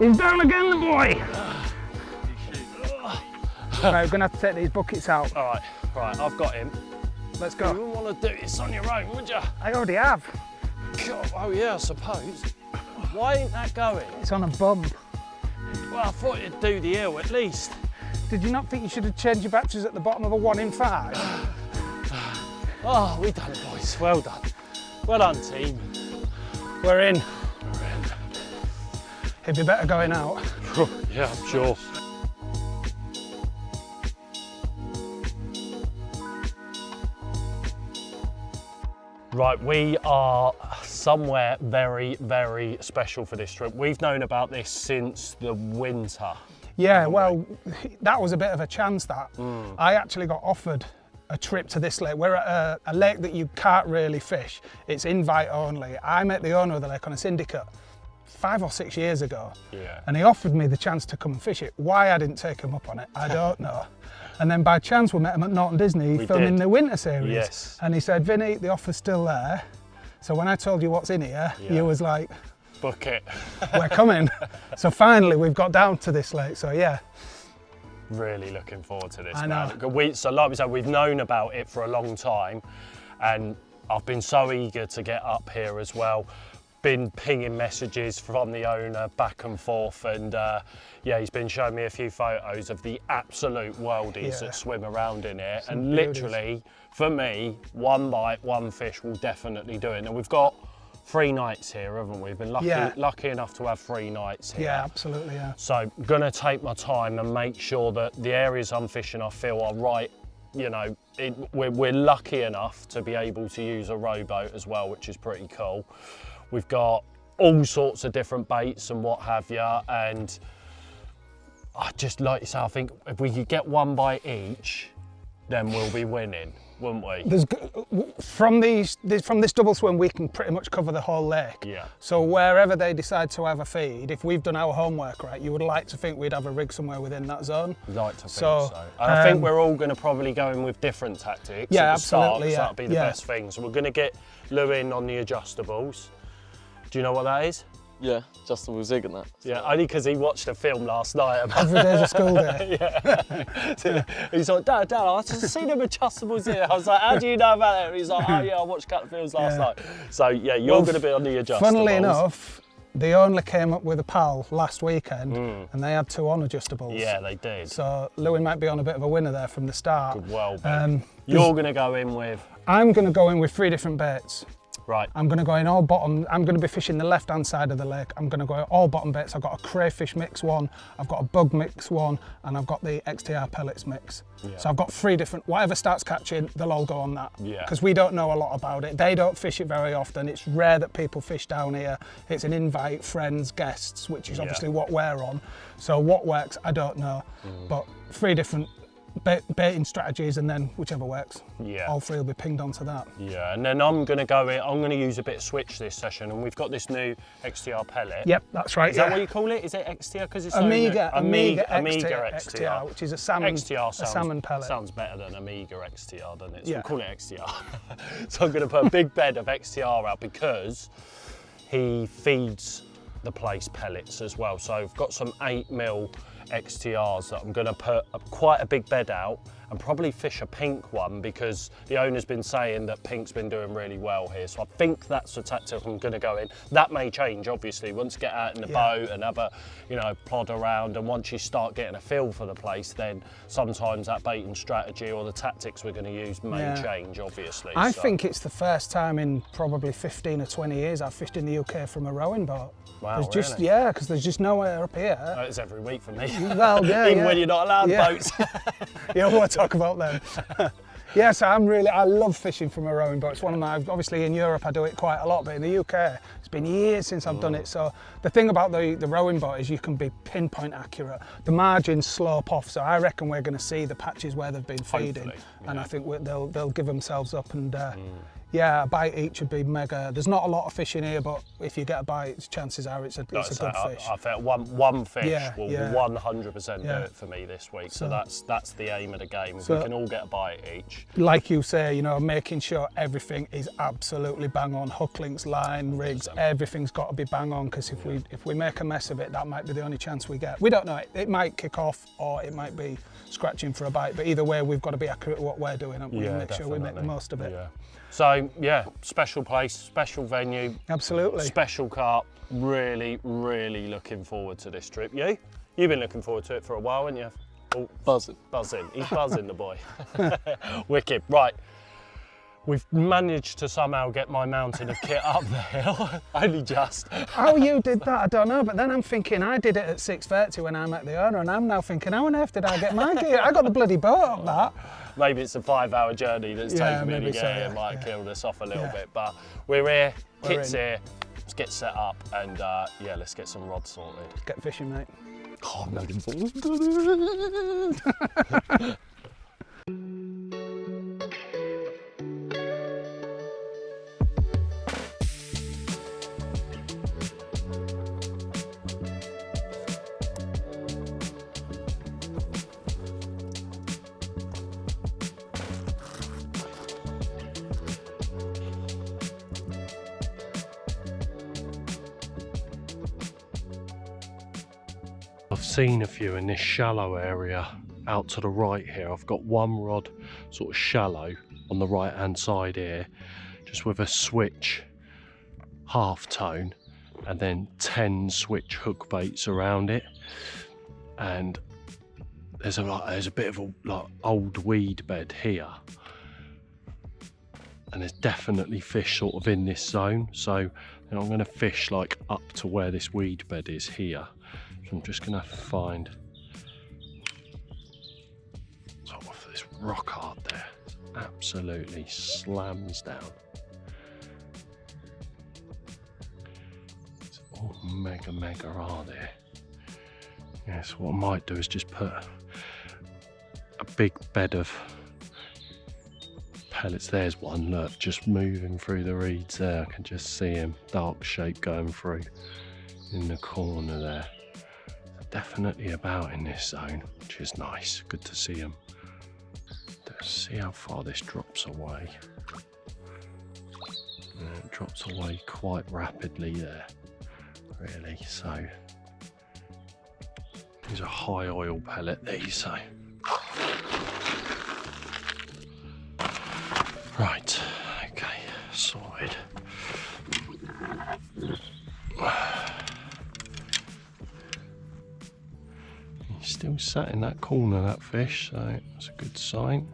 He's down again, the boy. Right, we're gonna have to take these buckets out. All right, I've got him. Let's go. You wouldn't want to do this on your own, would you? I already have. God, oh yeah, I suppose. Why ain't that going? It's on a bump. Well, I thought you'd do the hill at least. Did you not think you should have changed your batteries at the bottom of a 1 in 5? Oh, we done it, boys. Well done. Well done, team. We're in. We're in. It'd be better going out. Yeah, I'm sure. Right, we are somewhere very, very special for this trip. We've known about this since the winter. Yeah, well, that was a bit of a chance that. I actually got offered a trip to this lake. We're at a lake that you can't really fish. It's invite only. I met the owner of the lake on a syndicate 5 or 6 years ago. Yeah. And he offered me the chance to come and fish it. Why I didn't take him up on it, I don't know. And then by chance we met him at Norton Disney filming the winter series. Yes. And he said, Vinny, the offer's still there. So when I told you what's in here, you was like, book it. we're coming. So finally we've got down to this lake, so yeah. Really looking forward to this, I man. know. So like we said, we've known about it for a long time, and I've been so eager to get up here as well. Been pinging messages from the owner back and forth, and yeah, he's been showing me a few photos of the absolute worldies that swim around in here. Some and literally, for me, one bite, one fish will definitely do it. And we've got 3 nights here, haven't we? We've been lucky enough to have 3 nights here. Yeah, absolutely, yeah. So I'm gonna take my time and make sure that the areas I'm fishing I feel are right. You know, we're lucky enough to be able to use a rowboat as well, which is pretty cool. We've got all sorts of different baits and what have you, and I just like you say, I think if we could get 1 bite each, then we'll be winning, wouldn't we? From this double swim, we can pretty much cover the whole lake. Yeah. So wherever they decide to have a feed, if we've done our homework right, you would like to think we'd have a rig somewhere within that zone. Like to think so. And I think we're all going to probably go in with different tactics. Yeah, at the start, absolutely. so that'll be the best thing. So we're going to get Lou in on the adjustables. Do you know what that is? Yeah, adjustable zig and that. Yeah, only because he watched a film last night about Every day's a school day. yeah. He's like, Dad, I just seen them adjustables here. I was like, how do you know about it? And he's like, oh yeah, I watched Cat Films last night. So yeah, you're going to be on the adjustables. Funnily enough, they only came up with a pal last weekend and they had 2 on adjustables. Yeah, they did. So Louis might be on a bit of a winner there from the start. Could well be. You're going to go in with? I'm going to go in with 3 different baits. Right. I'm going to go in all bottom. I'm going to be fishing the left-hand side of the lake. I'm going to go all bottom baits. I've got a crayfish mix one, I've got a bug mix one, and I've got the XTR pellets mix. Yeah. So I've got 3 different, whatever starts catching, they'll all go on that. Yeah. Because we don't know a lot about it. They don't fish it very often. It's rare that people fish down here. It's an invite, friends, guests, which is obviously what we're on. So what works, I don't know. But 3 different baiting strategies, and then whichever works, all 3 will be pinged onto that. Yeah, and then I'm going to go in, I'm going to use a bit of switch this session, and we've got this new XTR pellet. Yep, that's right. Is that what you call it? Is it XTR? Because it's Amiga XTR. which is a salmon, XTR salmon pellet. Sounds better than Amiga XTR, doesn't it? So we'll call it XTR. So I'm going to put a big bed of XTR out because he feeds the place pellets as well. So I've got some 8mm XTRs that I'm going to put quite a big bed out and probably fish a pink one, because the owner's been saying that pink's been doing really well here. So I think that's the tactic I'm going to go in. That may change, obviously, once you get out in the boat and have a, you know, plod around, and once you start getting a feel for the place, then sometimes that baiting strategy or the tactics we're going to use may change, obviously. I think it's the first time in probably 15 or 20 years I've fished in the UK from a rowing boat. Wow, there's just, really? because there's just nowhere up here. It's every week for me. Well, Even when you're not allowed boats. Yeah, we'll talk about them. Yeah, so I love fishing from a rowing boat. It's one of my, obviously in Europe I do it quite a lot, but in the UK, it's been years since I've done it. So the thing about the rowing boat is you can be pinpoint accurate. The margins slope off, so I reckon we're going to see the patches where they've been feeding. And I think they'll give themselves up, and Yeah, a bite each would be mega. There's not a lot of fish in here, but if you get a bite, chances are it's a good fish. I felt one fish will yeah. 100% do it for me this week. So that's the aim of the game. If we can all get a bite each. Like you say, you know, making sure everything is absolutely bang on. Hook links, line, rigs, everything's got to be bang on, because if we make a mess of it, that might be the only chance we get. We don't know. It might kick off or it might be scratching for a bite, but either way, we've got to be accurate at what we're doing and make sure we make the most of it. Yeah. So yeah, special place, special venue. Absolutely. Special carp. Really, really looking forward to this trip. You've been looking forward to it for a while, haven't you? Oh, Buzzing. Buzzing. He's buzzing, the boy. Wicked. Right. We've managed to somehow get my mountain of kit up the hill. Only just. How you did that, I don't know. But then I'm thinking I did it at 6:30 when I met the owner, and I'm now thinking, how on earth did I get my gear? I got the bloody boat up that. Maybe it's a 5-hour journey that's taken me to get here. Might have killed us off a little bit, but we're here. Kit's here. Let's get set up and yeah, let's get some rods sorted. Let's get fishing, mate. Oh, I'm looking forward to it. I've seen a few in this shallow area out to the right here. I've got one rod sort of shallow on the right hand side here, just with a switch half tone and then 10 switch hook baits around it. And there's a bit of a old weed bed here, and there's definitely fish sort of in this zone. So then I'm going to fish like up to where this weed bed is here. I'm just going to find sort of this rock art there. Absolutely slams down. It's all mega are there. Yeah, so what I might do is just put a big bed of pellets. There's one, look, just moving through the reeds there. I can just see him, dark shape going through in the corner there. Definitely about in this zone, which is nice. Good to see them. Let's see how far this drops away. And it drops away quite rapidly there, really. So these are high oil pellet, these. So right, okay, sorted. Still sat in that corner, that fish, so that's a good sign.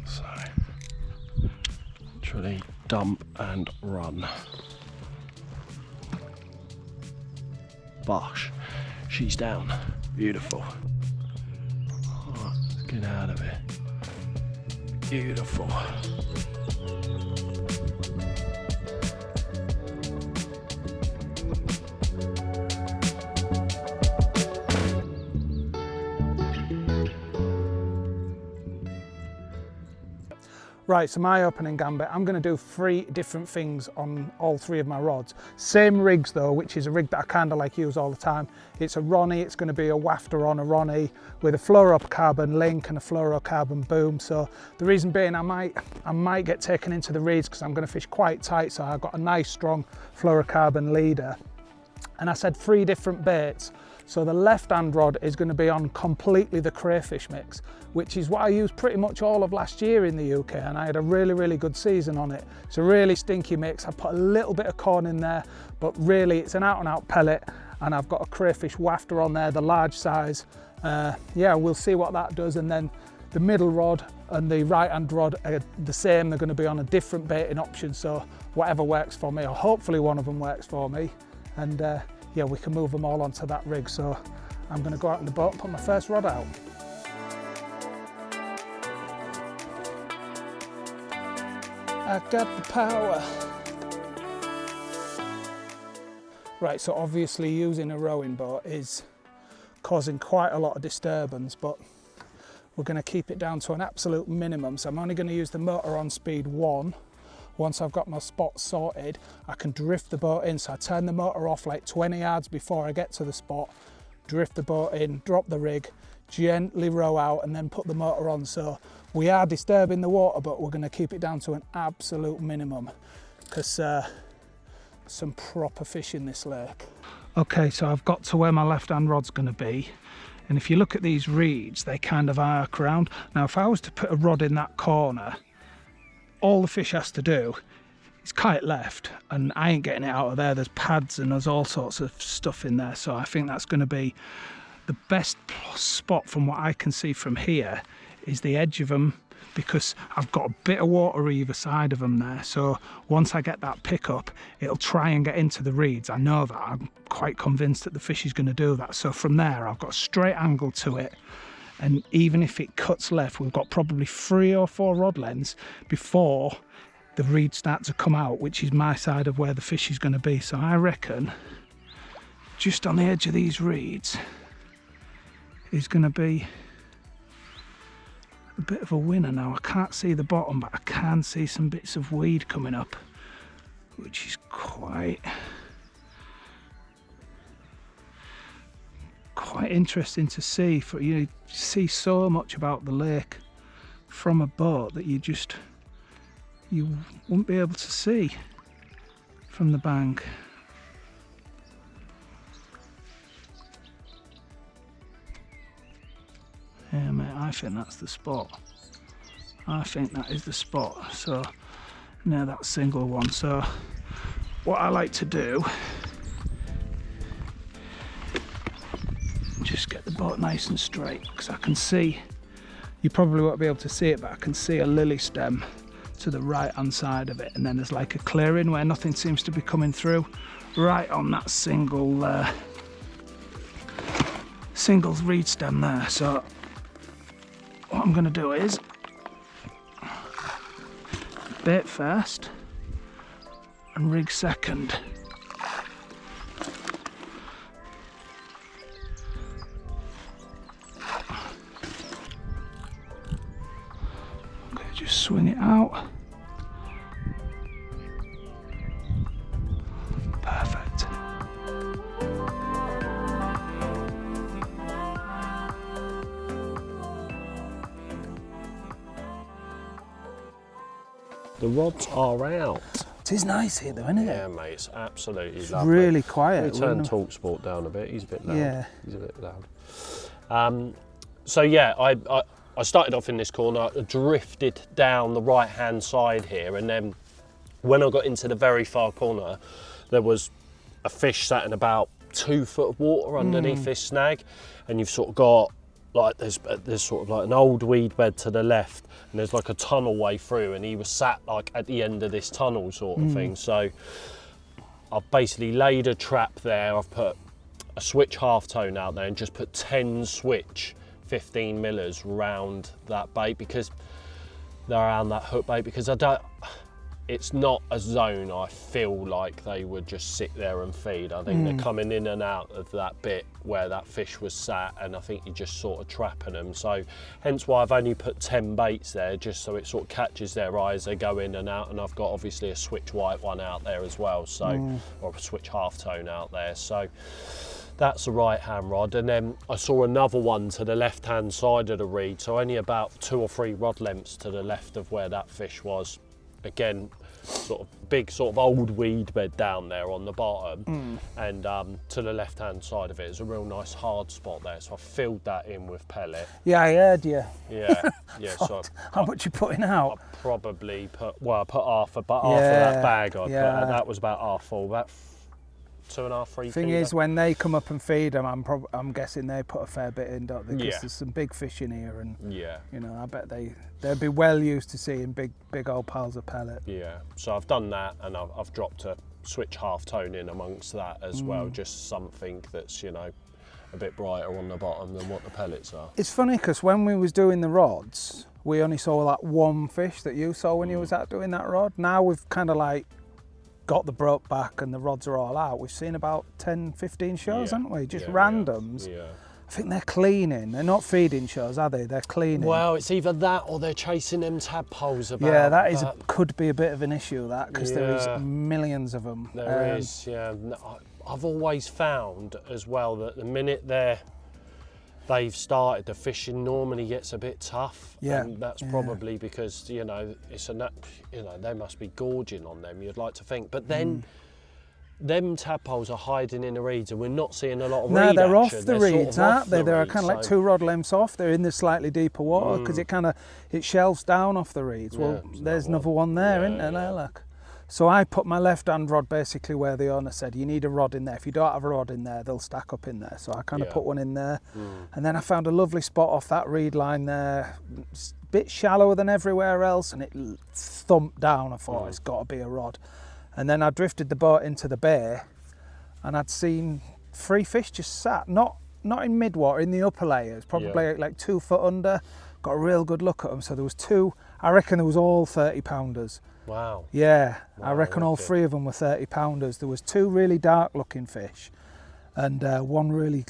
So, literally dump and run. Bosh, she's down. Beautiful. Right, let's get out of it. Beautiful. Right, so my opening gambit, I'm going to do 3 different things on all 3 of my rods. Same rigs though, which is a rig that I kind of like use all the time. It's a Ronnie, it's going to be a wafter on a Ronnie with a fluorocarbon link and a fluorocarbon boom. So the reason being I might get taken into the reeds because I'm going to fish quite tight, so I've got a nice strong fluorocarbon leader. And I said 3 different baits. So the left-hand rod is going to be on completely the crayfish mix, which is what I used pretty much all of last year in the UK, and I had a really good season on it. It's a really stinky mix. I put a little bit of corn in there, but really it's an out-and-out pellet, and I've got a crayfish wafter on there, the large size. Yeah, we'll see what that does. And then the middle rod and the right-hand rod are the same. They're going to be on a different baiting option, so whatever works for me, or hopefully one of them works for me. And yeah, we can move them all onto that rig. So I'm going to go out in the boat and put my first rod out. I got the power. Right, so obviously using a rowing boat is causing quite a lot of disturbance, but we're going to keep it down to an absolute minimum. So I'm only going to use the motor on speed 1. Once I've got my spot sorted, I can drift the boat in. So I turn the motor off like 20 yards before I get to the spot, drift the boat in, drop the rig, gently row out and then put the motor on. So we are disturbing the water, but we're going to keep it down to an absolute minimum because some proper fish in this lake. Okay, so I've got to where my left-hand rod's going to be. And if you look at these reeds, they kind of arc around. Now, if I was to put a rod in that corner, all the fish has to do is kite left, and I ain't getting it out of there. There's pads and there's all sorts of stuff in there. So I think that's going to be the best spot from what I can see from here is the edge of them, because I've got a bit of water either side of them there. So once I get that pickup, it'll try and get into the reeds. I know that. I'm quite convinced that the fish is going to do that. So from there, I've got a straight angle to it. And even if it cuts left, we've got probably 3 or 4 rod lengths before the reeds start to come out, which is my side of where the fish is going to be. So I reckon just on the edge of these reeds is going to be a bit of a winner. Now I can't see the bottom, but I can see some bits of weed coming up, which is quite interesting to see. For you see so much about the lake from a boat that you wouldn't be able to see from the bank. Yeah, mate, I think that's the spot. I think that is the spot. So, now that single one. So, what I like to do, just get the boat nice and straight, because I can see, you probably won't be able to see it, but I can see a lily stem to the right hand side of it, and then there's like a clearing where nothing seems to be coming through, right on that single reed stem there. So what I'm going to do is bait first and rig second. Okay, just swing it out. Perfect. The rods are out. It is nice here though, isn't it? Yeah, mate, it's absolutely It's lovely. really quiet. We turn TalkSport down a bit. He's a bit loud. Yeah. He's a bit loud. So yeah, I started off in this corner, drifted down the right-hand side here, and then when I got into the very far corner, there was a fish sat in about 2 foot of water underneath this snag, and you've sort of got like there's sort of like an old weed bed to the left, and there's like a tunnel way through, and he was sat like at the end of this tunnel sort of thing. So I've basically laid a trap there. I've put a switch half tone out there and just put 10 switch 15 millers round that bait, because they're around that hook bait, because it's not a zone I feel like they would just sit there and feed. I think they're coming in and out of that bit where that fish was sat, and I think you're just sort of trapping them. So hence why I've only put 10 baits there, just so it sort of catches their eyes. They go in and out, and I've got obviously a switch white one out there as well, so or a switch half tone out there. So that's the right hand rod, and then I saw another one to the left hand side of the reed, so only about 2 or 3 rod lengths to the left of where that fish was. Again, sort of big sort of old weed bed down there on the bottom, and to the left hand side of it is a real nice hard spot there, so I filled that in with pellet. Yeah, I heard you. Yeah, yeah. So how much you putting out? I probably put, well, I put half of that bag I put, yeah. and that was about half full, about 2.5, 3 Thing is, when they come up and feed them, I'm guessing they put a fair bit in, don't they? Because Yeah. there's some big fish in here, and Yeah. you know, I bet they'd be well used to seeing big old piles of pellet. Yeah, so I've done that, and I've dropped a switch half tone in amongst that as well, just something that's, you know, a bit brighter on the bottom than what the pellets are. It's funny because when we was doing the rods, we only saw that one fish that you saw when you was out doing that rod. Now we've kind of like got the broke back and the rods are all out, we've seen about 10, 15 shows, haven't we? Just randoms. Yeah. I think they're cleaning. They're not feeding shows, are they? They're cleaning. Well, it's either that or they're chasing them tadpoles about. Yeah, that could be a bit of an issue, that, because there is millions of them. There is, yeah. I've always found as well that the minute they've started, the fishing normally gets a bit tough. Yeah. And that's probably because, you know, they must be gorging on them, you'd like to think. But then them tadpoles are hiding in the reeds and we're not seeing a lot of reed action. No, they're off the reeds, aren't they? They're reeds, kind of like 2 rod lengths off. They're in the slightly deeper water because it shelves down off the reeds. Well, there's another one there, isn't there? Now, look. So I put my left-hand rod basically where the owner said, you need a rod in there. If you don't have a rod in there, they'll stack up in there. So I kind of put one in there. And then I found a lovely spot off that reed line there. It's a bit shallower than everywhere else, and it thumped down. I thought, it's got to be a rod. And then I drifted the boat into the bay, and I'd seen 3 fish just sat, not in mid-water, in the upper layers, probably like 2 foot under. Got a real good look at them. So there was 2, I reckon there was all 30-pounders. Wow. Yeah, wow, I reckon all 3 of them were 30-pounders. There was 2 really dark-looking fish, and one really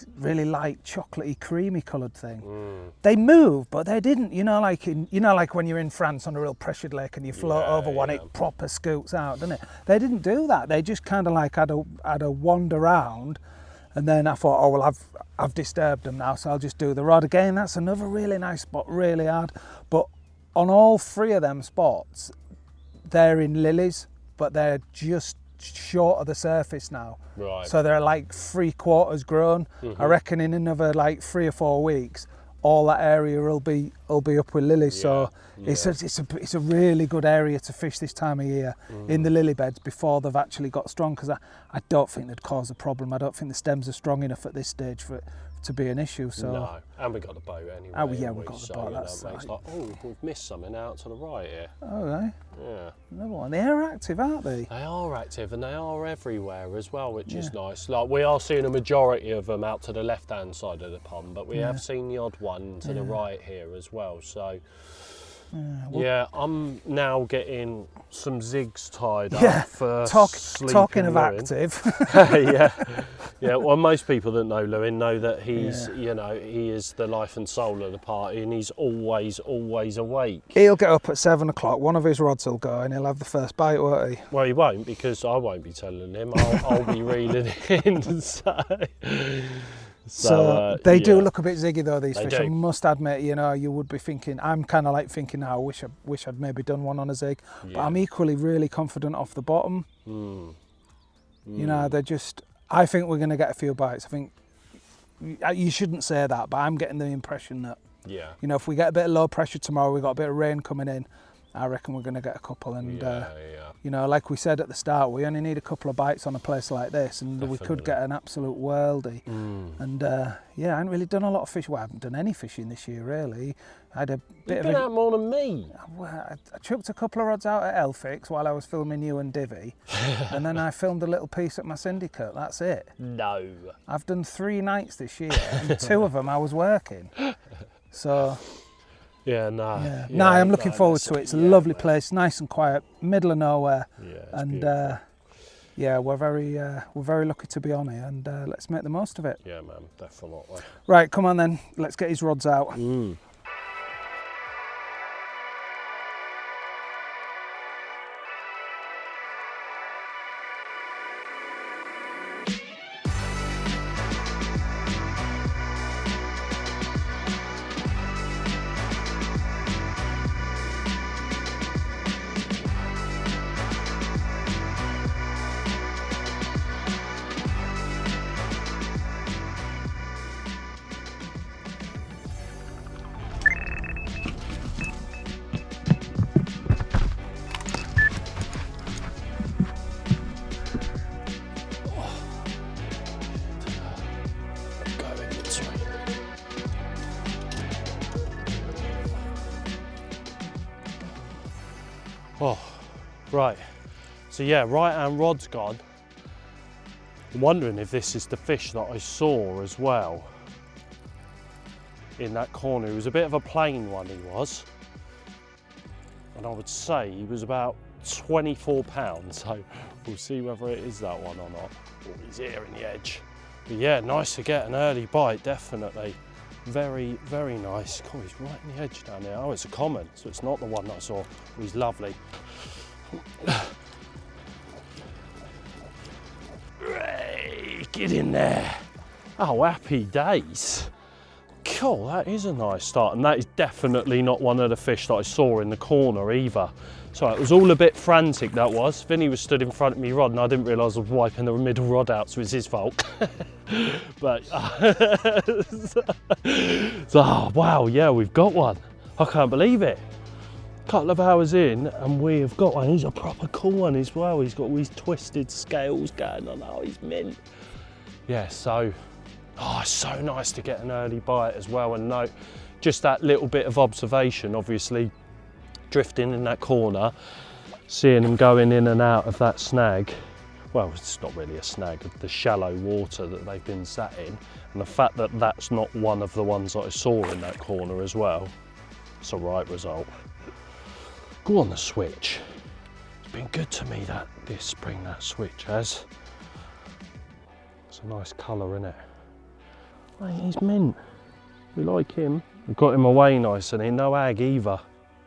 light, chocolatey, creamy coloured thing. They moved, but they didn't. You know, like when you're in France on a real pressured lake and you float over one, it proper scoots out, doesn't it? They didn't do that. They just kind of like had a wander around, and then I thought, oh well, I've disturbed them now, so I'll just do the rod again. That's another really nice spot, really hard. But on all 3 of them spots, they're in lilies, but they're just short of the surface now. Right. So they're like 3/4 grown. I reckon in another like 3 or 4 weeks, all that area will be up with lilies. So it's a really good area to fish this time of year in the lily beds before they've actually got strong, because I don't think they'd cause a problem. I don't think the stems are strong enough at this stage for it to be an issue. So no, and we got the boat anyway. Oh yeah, we've got the boat. That's like, oh, we've missed something out to the right here. Oh, right. Yeah. Another one. They are active, aren't they? They are active, and they are everywhere as well, which is nice. Like, we are seeing a majority of them out to the left-hand side of the pond, but we have seen the odd one to the right here as well. So. I'm now getting some zigs tied up for talking of Lewin. active. Well, most people that know Lewin know that he's, he is the life and soul of the party, and he's always awake. He'll get up at 7 o'clock. One of his rods will go, and he'll have the first bite, won't he? Well, he won't, because I won't be telling him. I'll be reeling in. So they do look a bit ziggy though, these fish. Do. I must admit, you would be thinking, I'm kind of like thinking now, I wish I'd maybe done one on a zig. But I'm equally really confident off the bottom. They're just, I think we're going to get a few bites. I think, you shouldn't say that, but I'm getting the impression that, if we get a bit of low pressure tomorrow, we've got a bit of rain coming in, I reckon we're going to get a couple. And like we said at the start, we only need a couple of bites on a place like this, and we could get an absolute worldie. And I haven't really done a lot of fishing. Well, I haven't done any fishing this year really. I had a bit You've been out more than me. Well, I chucked a couple of rods out at Elfix while I was filming you and Divvy, and then I filmed a little piece at my syndicate. That's it. No. I've done 3 nights this year, and 2 of them I was working. So. I'm looking forward to it. It's a lovely place, nice and quiet, middle of nowhere, and we're very lucky to be on here, and let's make the most of it. Yeah, man, definitely. Right, come on then, let's get his rods out. Oh, right. So right hand rod's gone. I'm wondering if this is the fish that I saw as well in that corner. He was a bit of a plain one, he was. And I would say he was about £24, so we'll see whether it is that one or not. Oh, he's here in the edge. But yeah, nice to get an early bite, definitely. Very, very nice. God, he's right in the edge down there. Oh, it's a common, so it's not the one that I saw. Oh, he's lovely. Hey, get in there. Oh, happy days. Cool, that is a nice start, and that is definitely not one of the fish that I saw in the corner either. So it was all a bit frantic, that was. Vinny was stood in front of me rod and I didn't realise I was wiping the middle rod out, so it's his fault. But, so, wow, yeah, we've got one. I can't believe it. Couple of hours in and we have got one. He's a proper cool one as well. He's got all these twisted scales going on. Oh, he's mint. Yeah, so, oh, it's so nice to get an early bite as well, and note just that little bit of observation, obviously, drifting in that corner, seeing them going in and out of that snag. Well, it's not really a snag, the shallow water that they've been sat in, and the fact that that's not one of the ones that I saw in that corner as well. It's a right result. Go on the switch. It's been good to me that this spring, that switch has. It's a nice colour, isn't it? Mate, he's mint. We like him. We've got him away nice and no ag either.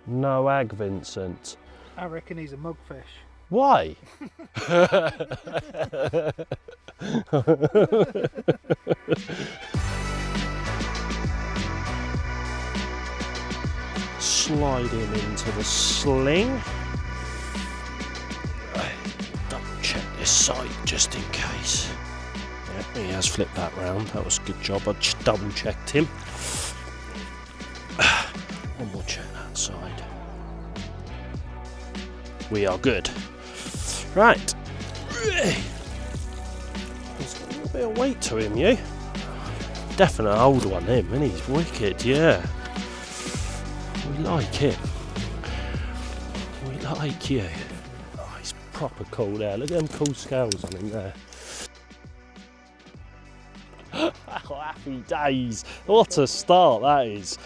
No ag, Vincent. I reckon he's a mugfish. Why? Slide him into the sling. Double check this side just in case. Yeah, he has flipped that round. That was a good job. I just double checked him. One more check that side. We are good. Right. He's got a little bit of weight to him, you. Definite old one, him, and he's wicked, yeah. We like him. We like you. Oh, he's proper cool there. Look at them cool scales on him there. Oh, happy days. What a start that is.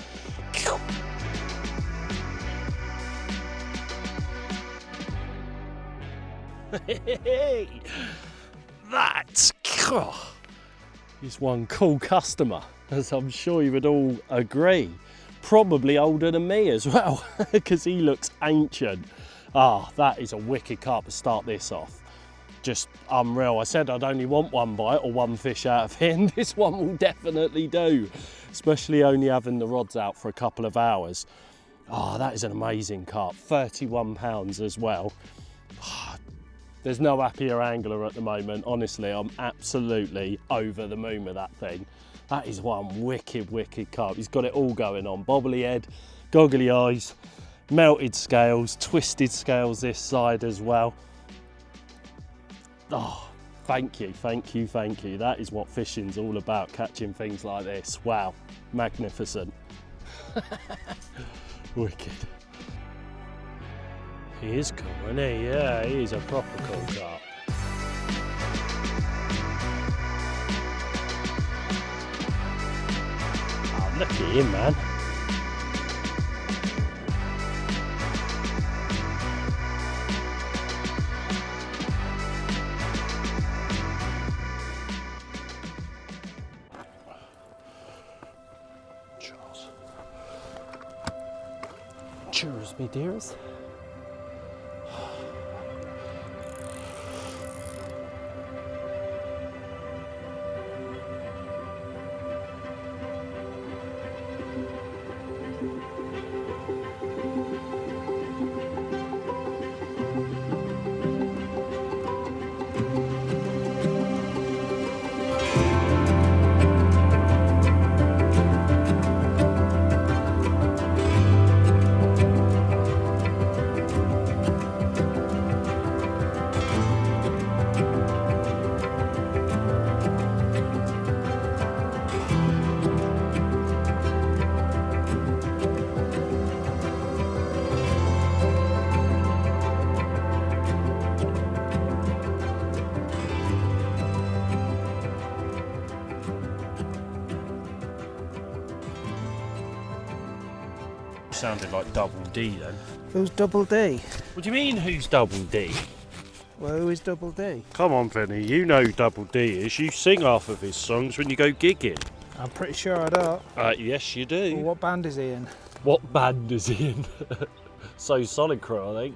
That is one cool customer, as I'm sure you would all agree. Probably older than me as well, because he looks ancient. Ah, that is a wicked carp to start this off. Just unreal. I said I'd only want one bite or one fish out of him. This one will definitely do, especially only having the rods out for a couple of hours. Ah, that is an amazing carp. 31 pounds as well. There's no happier angler at the moment. Honestly, I'm absolutely over the moon with that thing. That is one wicked, wicked carp. He's got it all going on. Bobbly head, goggly eyes, melted scales, twisted scales this side as well. Oh, thank you, thank you, thank you. That is what fishing's all about, catching things like this. Wow, magnificent. Wicked. He is cool, isn't he? Yeah, he is a proper cool carp. Oh, look at him, man. Charles. Cheers, me dears. sounded like Double D then. Who's Double D? What do you mean, who's Double D? Well, who is Double D? Come on, Penny, you know who Double D is. You sing half of his songs when you go gigging. I'm pretty sure I don't. Yes, you do. Well, what band is he in? What band is he in? So Solid Crew, I think.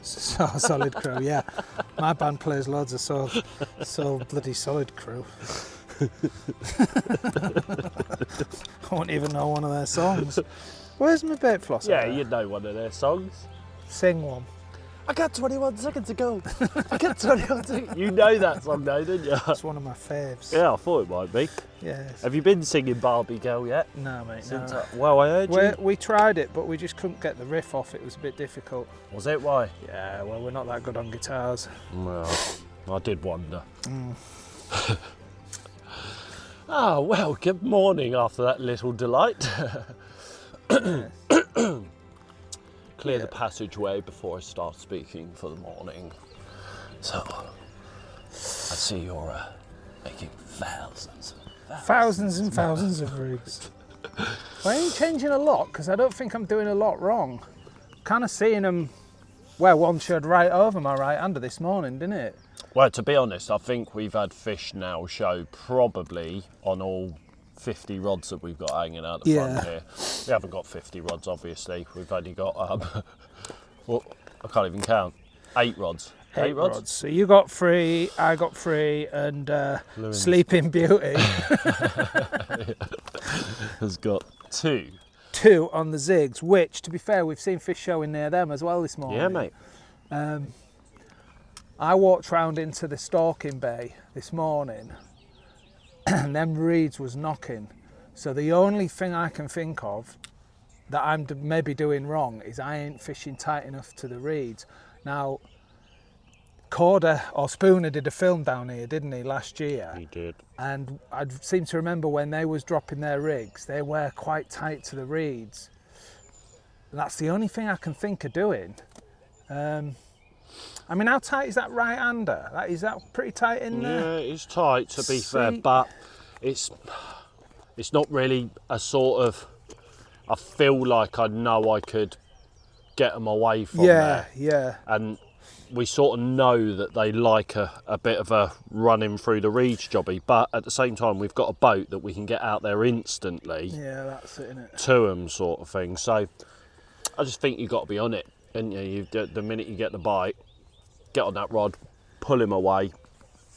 So Solid Crew, yeah. My band plays loads of so bloody Solid Crew. I won't even know one of their songs. Where's my bait floss? Yeah, you'd know one of their songs. Sing one. I got 21 seconds to go. I got 21 seconds. You know that song though, didn't you? It's one of my faves. Yeah, I thought it might be. Yes. Have you been singing Barbie Girl yet? No, mate, no. Well, I heard you. We tried it, but we just couldn't get the riff off. It was a bit difficult. Was it? Why? Yeah, well, we're not that good on guitars. Well, I did wonder. Ah, well, good morning after that little delight. Clear the passageway before I start speaking for the morning. So, I see you're making thousands and thousands of rigs. Well, I ain't changing a lot because I don't think I'm doing a lot wrong. Kind of seeing them, well, one showed right over my right hander this morning, didn't it? Well, to be honest, I think we've had fish now show probably on all 50 rods that we've got hanging out the front here. We haven't got 50 rods, obviously. We've only got, well, I can't even count. 8 rods. 8 rods? So you got 3, I got 3, and Sleeping Beauty has got 2. 2 on the zigs, which, to be fair, we've seen fish showing near them as well this morning. Yeah, mate. I walked round into the stalking bay this morning and them reeds was knocking. So the only thing I can think of that I'm maybe doing wrong is I ain't fishing tight enough to the reeds. Now, Corder or Spooner did a film down here, didn't he, last year? He did. And I seem to remember when they was dropping their rigs, they were quite tight to the reeds. And that's the only thing I can think of doing. I mean, how tight is that right hander? Is that pretty tight in there? Yeah, it's tight to be fair, but it's not really a sort of, I feel like I know I could get them away from there. Yeah. And we sort of know that they like a bit of a running through the reeds jobby, but at the same time we've got a boat that we can get out there instantly. Yeah, that's it, innit? To them sort of thing. So I just think you've got to be on it, haven't you? The minute you get the bite, get on that rod, pull him away.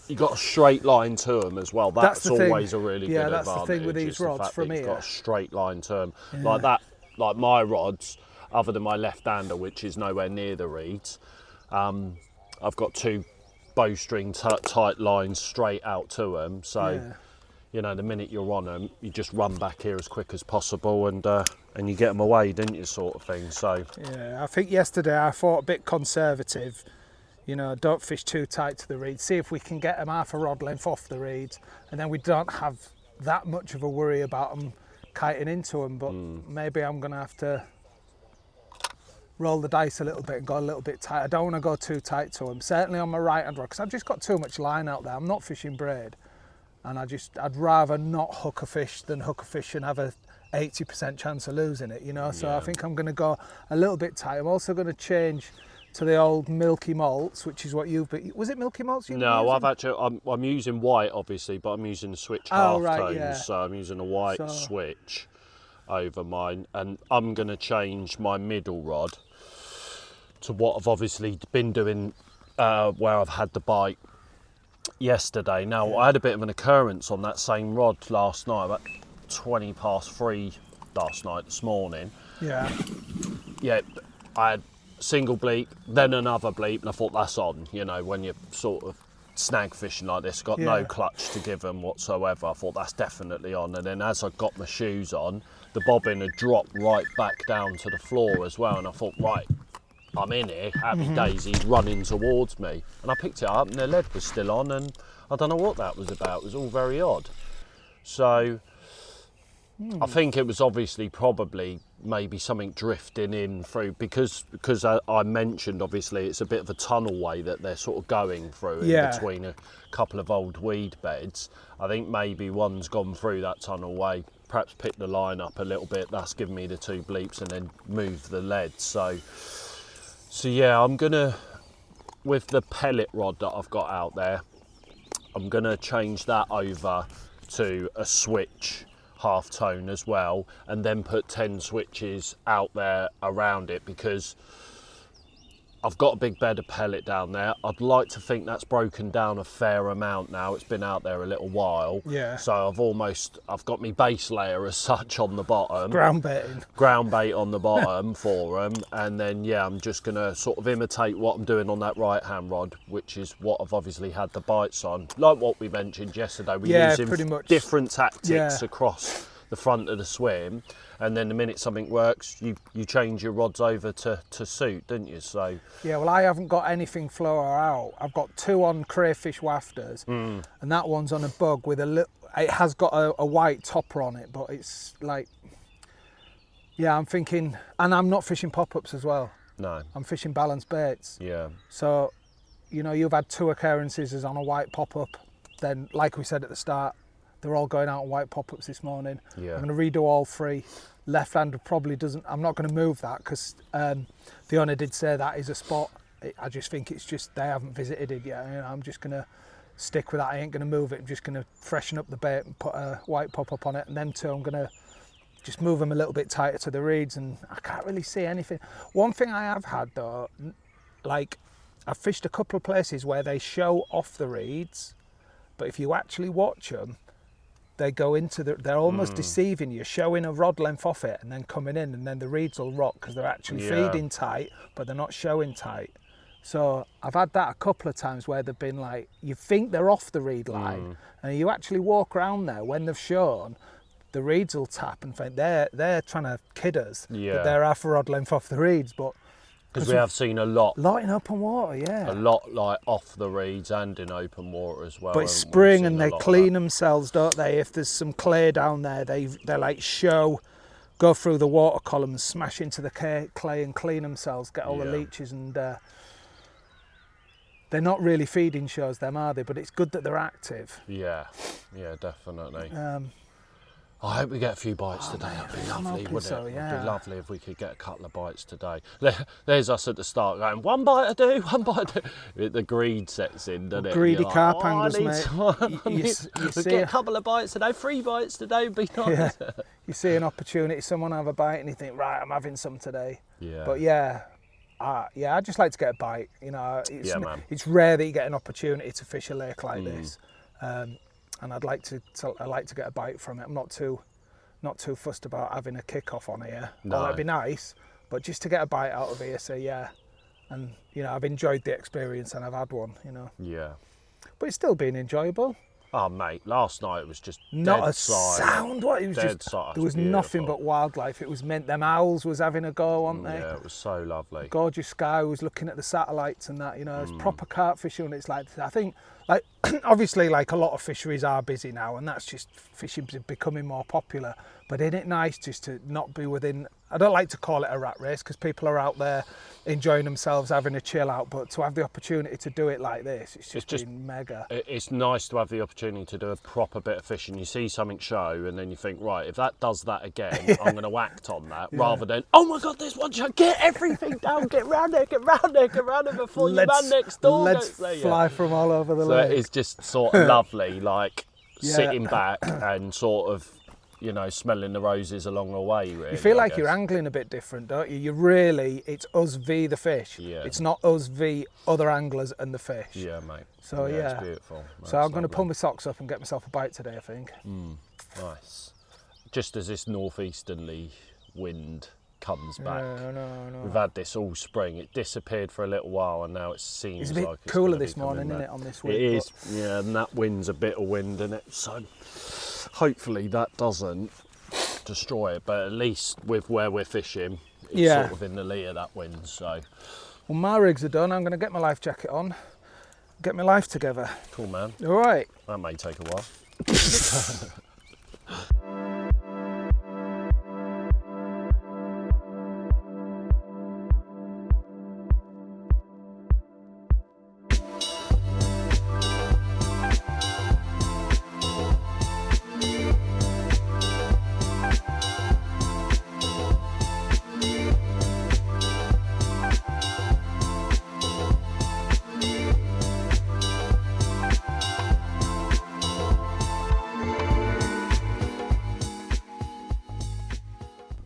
You got a straight line to them as well. That's always a really good advantage. Yeah, that's the thing with these rods from here. You've got a straight line to them. Yeah. Like that, like my rods, other than my left-hander, which is nowhere near the reeds, I've got 2 bowstring tight lines straight out to them. So, you know, the minute you're on them, you just run back here as quick as possible and you get them away, didn't you, sort of thing. So yeah, I think yesterday I thought a bit conservative. You know, don't fish too tight to the reeds. See if we can get them half a rod length off the reeds, and then we don't have that much of a worry about them kiting into them. But maybe I'm going to have to roll the dice a little bit and go a little bit tight. I don't want to go too tight to them, certainly on my right hand rod, because I've just got too much line out there. I'm not fishing braid, and I'd rather not hook a fish than hook a fish and have a 80% chance of losing it, you know. So I think I'm going to go a little bit tight. I'm also going to change to the old milky malts, which is what you've been. Was it milky malts? No, I'm using white, obviously, but I'm using the switch half tones, so I'm using a white switch over mine, and I'm going to change my middle rod to what I've obviously been doing where I've had the bite yesterday. Now, I had a bit of an occurrence on that same rod last night, about 20 past 3 this morning. Yeah, I had single bleep, then another bleep, and I thought that's on, you know, when you're sort of snag fishing like this, got no clutch to give them whatsoever. I thought that's definitely on, and then as I got my shoes on, the bobbin had dropped right back down to the floor as well, and I thought, right, I'm in here, happy days, he's running towards me. And I picked it up and the lead was still on, and I don't know what that was about. It was all very odd. So I think it was obviously probably maybe something drifting in through, because I mentioned obviously it's a bit of a tunnel way that they're sort of going through in between a couple of old weed beds. I think maybe one's gone through that tunnel way perhaps pick the line up a little bit. That's given me the 2 bleeps, and then move the lead. So yeah, I'm gonna, with the pellet rod that I've got out there, I'm gonna change that over to a switch half tone as well, and then put 10 switches out there around it, because I've got a big bed of pellet down there. I'd like to think that's broken down a fair amount now. It's been out there a little while. Yeah. So I've got my base layer as such on the bottom. Ground baiting. Ground bait on the bottom for them. And then, yeah, I'm just going to sort of imitate what I'm doing on that right-hand rod, which is what I've obviously had the bites on. Like what we mentioned yesterday, we're using pretty much different tactics across the front of the swim, and then the minute something works, you change your rods over to suit, don't you? So yeah, well, I haven't got anything flower out. I've got 2 on crayfish wafters, and that one's on a bug with a little. It has got a white topper on it, but it's like, yeah, I'm thinking, and I'm not fishing pop-ups as well. no, I'm fishing balanced baits. yeah, So, you know, you've had 2 occurrences on a white pop-up. Then, like we said at the start, they're all going out on white pop-ups this morning. yeah, I'm going to redo all 3. Left-hander probably doesn't. I'm not going to move that, because the owner did say that is a spot. I just think it's just they haven't visited it yet. You know, I'm just going to stick with that. I ain't going to move it. I'm just going to freshen up the bait and put a white pop-up on it. And them 2, I'm going to just move them a little bit tighter to the reeds. And I can't really see anything. One thing I have had though, like I've fished a couple of places where they show off the reeds, but if you actually watch them, they go into they're almost deceiving you, showing a rod length off it and then coming in, and then the reeds will rot because they're actually feeding tight, but they're not showing tight. So I've had that a couple of times where they've been like, you think they're off the reed line, and you actually walk around there when they've shown, the reeds will tap and think they're trying to kid us, that they're half a rod length off the reeds, but because we have seen a lot in open water, yeah. a lot like off the reeds and in open water as well. But it's spring and they clean themselves, don't they? If there's some clay down there, they like go through the water columns, smash into the clay and clean themselves, get all the leeches, and they're not really feeding shows them, are they? But it's good that they're active. Yeah, definitely. I hope we get a few bites today. That'd be lovely, wouldn't so, it? yeah. It'd be lovely if we could get a couple of bites today. There's us at the start going, 1 bite I do, 1 bite I do. The greed sets in, doesn't it? Greedy carp anglers, mate. You get a couple of bites today, 3 bites today would be nice. Yeah. You see an opportunity, someone have a bite, and you think, right, I'm having some today. Yeah. But I just like to get a bite. You know, it's rare that you get an opportunity to fish a lake like this. And I'd like to get a bite from it. I'm not too fussed about having a kick-off on here. No. It'd be nice, but just to get a bite out of here, so yeah. And you know, I've enjoyed the experience and I've had one, you know. Yeah. But it's still been enjoyable. Oh mate, last night was just not dead a silent. sound. What it was Dead just silent. there was Beautiful. nothing but wildlife. It was meant them owls was having a go, weren't they? Yeah, it was so lovely. Gorgeous sky, was looking at the satellites and that, you know, it's proper carp fishing. It's like, I think, like obviously like a lot of fisheries are busy now, and that's just fishing's becoming more popular. But isn't it nice just to not be within, I don't like to call it a rat race because people are out there enjoying themselves, having a chill out, but to have the opportunity to do it like this, it's just been mega. It's nice to have the opportunity to do a proper bit of fishing. You see something show and then you think, right, if that does that again, I'm going to act on that, rather than, oh my God, there's one shot, get everything down, get round there before your man next door gets there. Fly from all over the lake. So it's just sort of lovely, like sitting back and sort of, you know, smelling the roses along the way, really. You feel like you're angling a bit different, don't you? It's us v the fish. Yeah. It's not us v other anglers and the fish. Yeah, mate. So yeah. It's beautiful. So I'm going to pull my socks up and get myself a bite today, I think. Nice. Just as this northeasterly wind comes back. No. We've had this all spring. It disappeared for a little while and now it seems it's a bit like it's cooler this morning, isn't back. it, on this wind? It is, yeah, and that wind's a bit of wind in it, so hopefully that doesn't destroy it, but at least with where we're fishing, it's sort of in the lee of that wind, so. Well, my rigs are done. I'm going to get my life jacket on, get my life together. Cool, man. All right. That may take a while.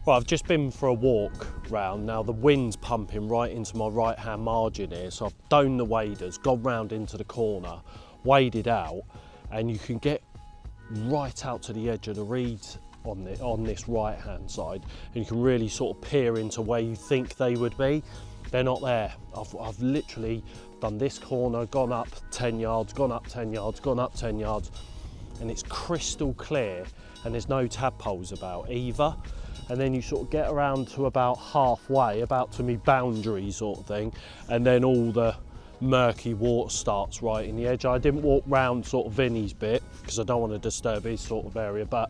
Well, I've just been for a walk round. Now the wind's pumping right into my right hand margin here, so I've donned the waders, gone round into the corner, waded out, and you can get right out to the edge of the reeds on this right hand side, and you can really sort of peer into where you think they would be. They're not there. I've literally done this corner, gone up 10 yards, gone up 10 yards, gone up 10 yards, and it's crystal clear, and there's no tadpoles about either. And then you sort of get around to about halfway, about to me boundary sort of thing, and then all the murky water starts right in the edge. I didn't walk round sort of Vinny's bit because I don't want to disturb his sort of area, but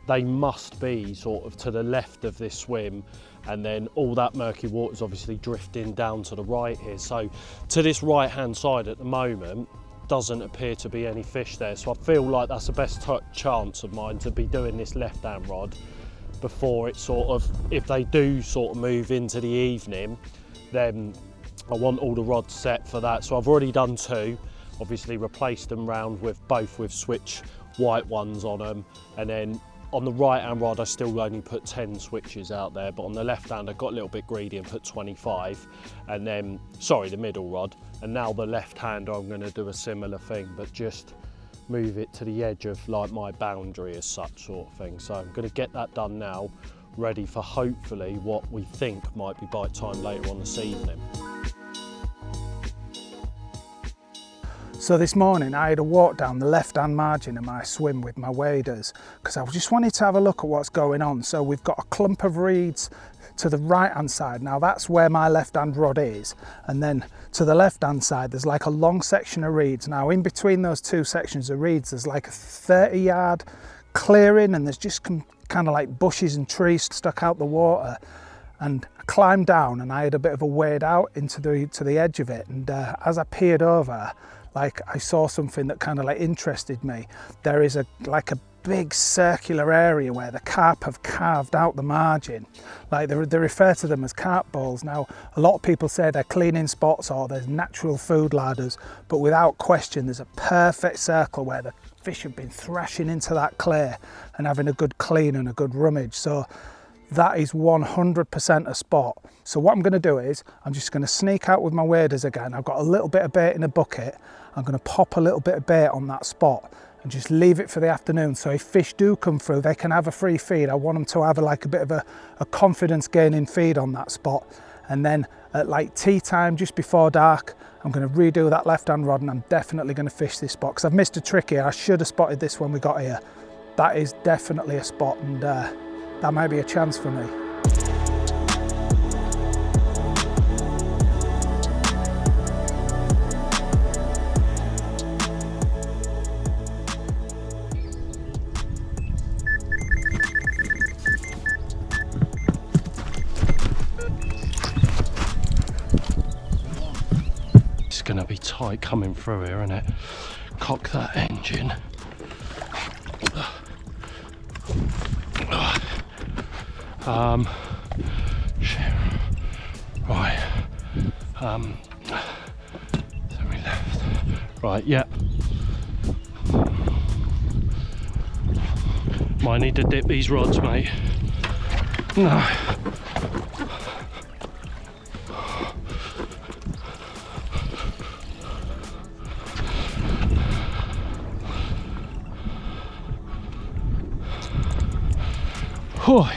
they must be sort of to the left of this swim, and then all that murky water is obviously drifting down to the right here. So to this right hand side at the moment doesn't appear to be any fish there, so I feel like that's the best chance of mine to be doing this left hand rod before it sort of, if they do sort of move into the evening, then I want all the rods set for that. So I've already done 2, obviously replaced them round with both with switch white ones on them, and then on the right hand rod I still only put 10 switches out there, but on the left hand I got a little bit greedy and put 25, and then, sorry, the middle rod, and now the left hand I'm going to do a similar thing, but just move it to the edge of like my boundary as such sort of thing. So I'm going to get that done now, ready for hopefully what we think might be bite time later on this evening. So this morning I had a walk down the left-hand margin of my swim with my waders because I just wanted to have a look at what's going on. So we've got a clump of reeds to the right-hand side. Now that's where my left-hand rod is, and then to the left-hand side there's like a long section of reeds. Now in between those 2 sections of reeds there's like a 30-yard clearing, and there's just kind of like bushes and trees stuck out the water. And I climbed down and I had a bit of a wade out into the edge of it, and as I peered over, like I saw something that kind of like interested me. There is like a big circular area where the carp have carved out the margin. Like they refer to them as carp balls. Now a lot of people say they're cleaning spots or there's natural food ladders, but without question there's a perfect circle where the fish have been thrashing into that clay and having a good clean and a good rummage. So that is 100% a spot. So what I'm going to do is I'm just going to sneak out with my waders again. I've got a little bit of bait in a bucket. I'm going to pop a little bit of bait on that spot and just leave it for the afternoon. So if fish do come through, they can have a free feed. I want them to have like a bit of a confidence gaining feed on that spot. And then at like tea time, just before dark, I'm going to redo that left-hand rod, and I'm definitely going to fish this spot because I've missed a trick here. I should have spotted this when we got here. That is definitely a spot, and that might be a chance for me. It's going to be tight coming through here, isn't it? Cock that engine. Right. So we left. Right, yeah. Might need to dip these rods, mate. No. Oh.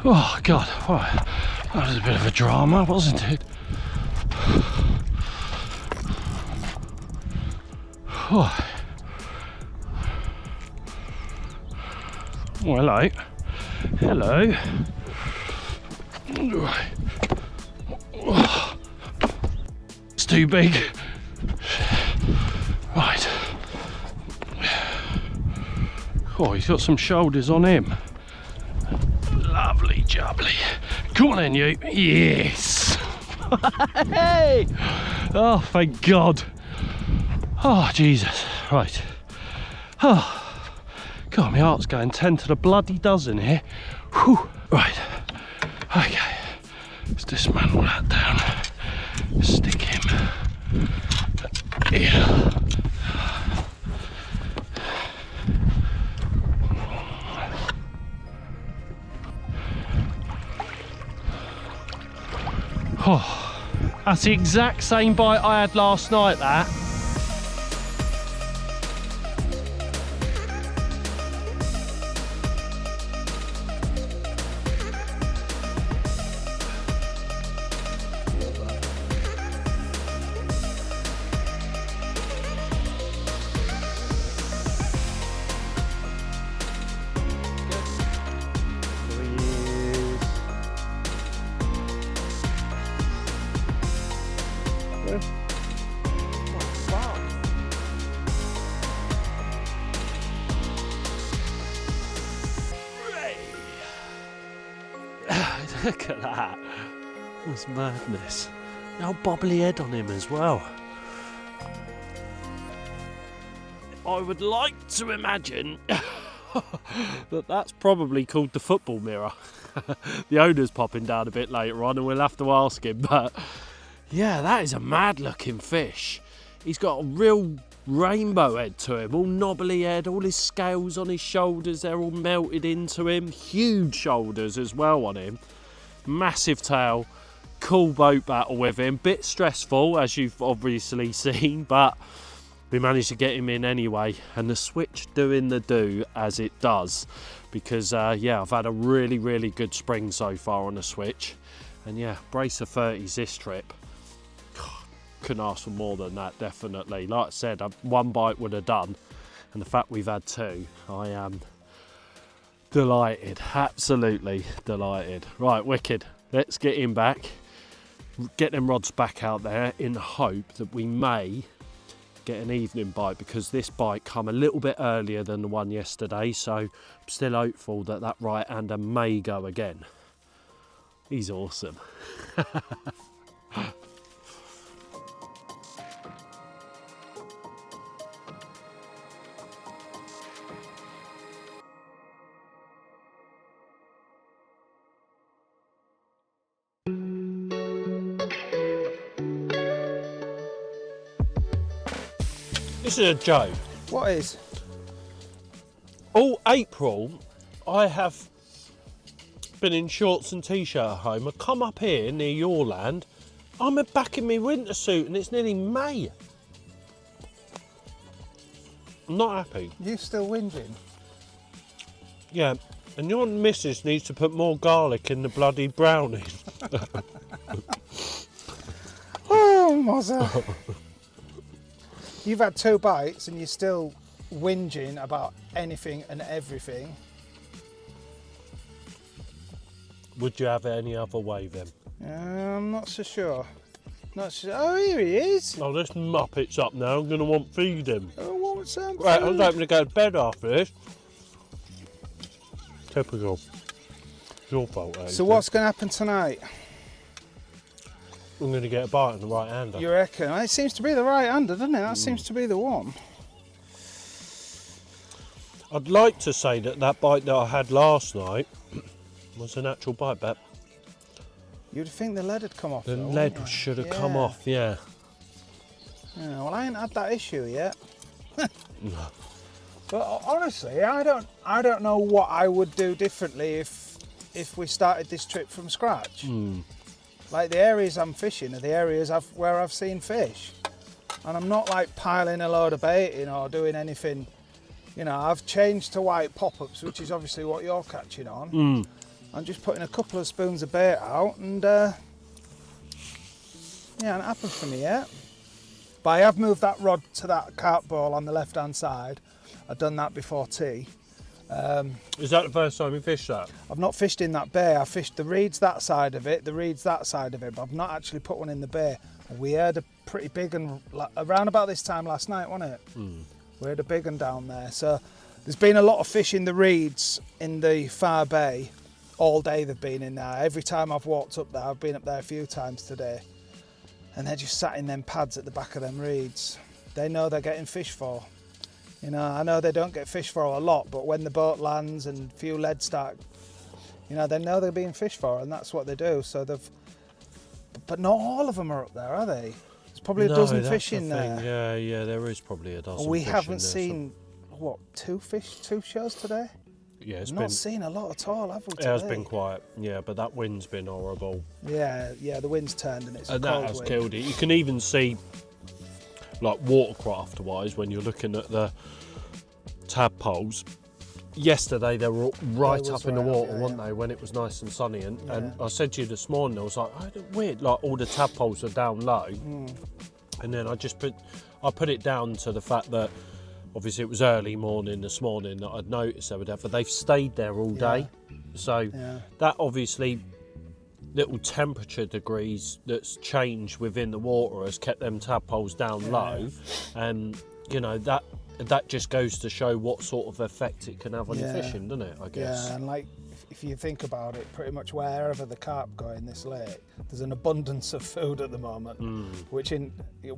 Oh God, that was a bit of a drama, wasn't it? Oh. Oh, hello. Hello. Oh. It's too big. Right. Oh, he's got some shoulders on him. Lovely jubbly. Come on then, you. Yes. Hey. Oh, thank God. Oh, Jesus. Right. Oh, God, my heart's going 10 to the bloody dozen here. Whew. Right. Okay. Let's dismantle that down. Stick him here. Oh, that's the exact same bite I had last night, that. Look at that. That's madness. The old bobbly head on him as well. I would like to imagine that that's probably called the football mirror. The owner's popping down a bit later on and we'll have to ask him, but yeah, that is a mad looking fish. He's got a real rainbow head to him, all knobbly head, all his scales on his shoulders, they're all melted into him. Huge shoulders as well on him. Massive tail. Cool boat battle with him. Bit stressful, as you've obviously seen, but we managed to get him in anyway, and the switch doing the do as it does, because yeah, I've had a really good spring so far on the switch, and yeah, brace of 30s this trip. Couldn't ask for more than that, definitely. Like I said, one bite would have done, and the fact we've had two, I am delighted, absolutely delighted. Right, wicked. Let's get him back, get them rods back out there in the hope that we may get an evening bite, because this bite come a little bit earlier than the one yesterday, so I'm still hopeful that that right-hander may go again. He's awesome. This is a joke. What is? All April, I have been in shorts and t-shirt at home. I come up here near your land, I'm back in my winter suit and it's nearly May. I'm not happy. You still whinging? Yeah, and your missus needs to put more garlic in the bloody brownies. Oh, mother. You've had 2 bites and you're still whinging about anything and everything. Would you have it any other way then? I'm not so sure. Not so. Oh, here he is. Oh, this muppet's up now. I'm going to want feeding. Oh, what's that? Right, I'm hoping to go to bed after this. Typical. It's your fault, eh? So what's going to happen tonight? I'm going to get a bite on the right hander. You reckon? It seems to be the right hander, doesn't it? That seems to be the one. I'd like to say that that bite that I had last night was an actual bite, but You'd think the lead had come off. the though, lead wouldn't you? should have come off, yeah. Yeah, well, I ain't had that issue yet. But honestly, I don't know what I would do differently if we started this trip from scratch. Like, the areas I'm fishing are the areas where I've seen fish, and I'm not like piling a load of bait in or doing anything. You know, I've changed to white pop-ups, which is obviously what you're catching on. I'm just putting a couple of spoons of bait out, and yeah, it hasn't happened for me yet. But I have moved that rod to that carp ball on the left-hand side. I've done that before tea. Is that the first time you fished that? I've not fished in that bay. I fished the reeds that side of it, the reeds that side of it, but I've not actually put one in the bay. We had a pretty big one around about this time last night, wasn't it? We had a big one down there. So there's been a lot of fish in the reeds in the far bay. All day they've been in there. Every time I've walked up there, I've been up there a few times today, and they're just sat in them pads at the back of them reeds. They know they're getting fish for. You know, I know they don't get fish for a lot, but when the boat lands and a few lead start, you know, they know they're being fished for, and that's what they do. So But not all of them are up there, are they? There's probably a dozen fish in there. Yeah, there is probably a dozen. We fish haven't in there, seen, what, two shows today? Yeah, it's not seen a lot at all, have we? It has been quiet, yeah, but that wind's been horrible. Yeah, the wind's turned and it's a cold that has wind. killed it. You can even see, like watercraft-wise, when you're looking at the tadpoles. Yesterday they were right up in the water, weren't they, when it was nice and sunny. And I said to you this morning, I was like, oh, weird, like all the tadpoles are down low. And then I put it down to the fact that obviously it was early morning this morning that I'd noticed they were there, but they've stayed there all day. So that obviously little temperature degrees that's changed within the water has kept them tadpoles down low. And you know, that just goes to show what sort of effect it can have on your fishing, doesn't it, I guess? Yeah, and like if you think about it, pretty much wherever the carp go in this lake, there's an abundance of food at the moment, which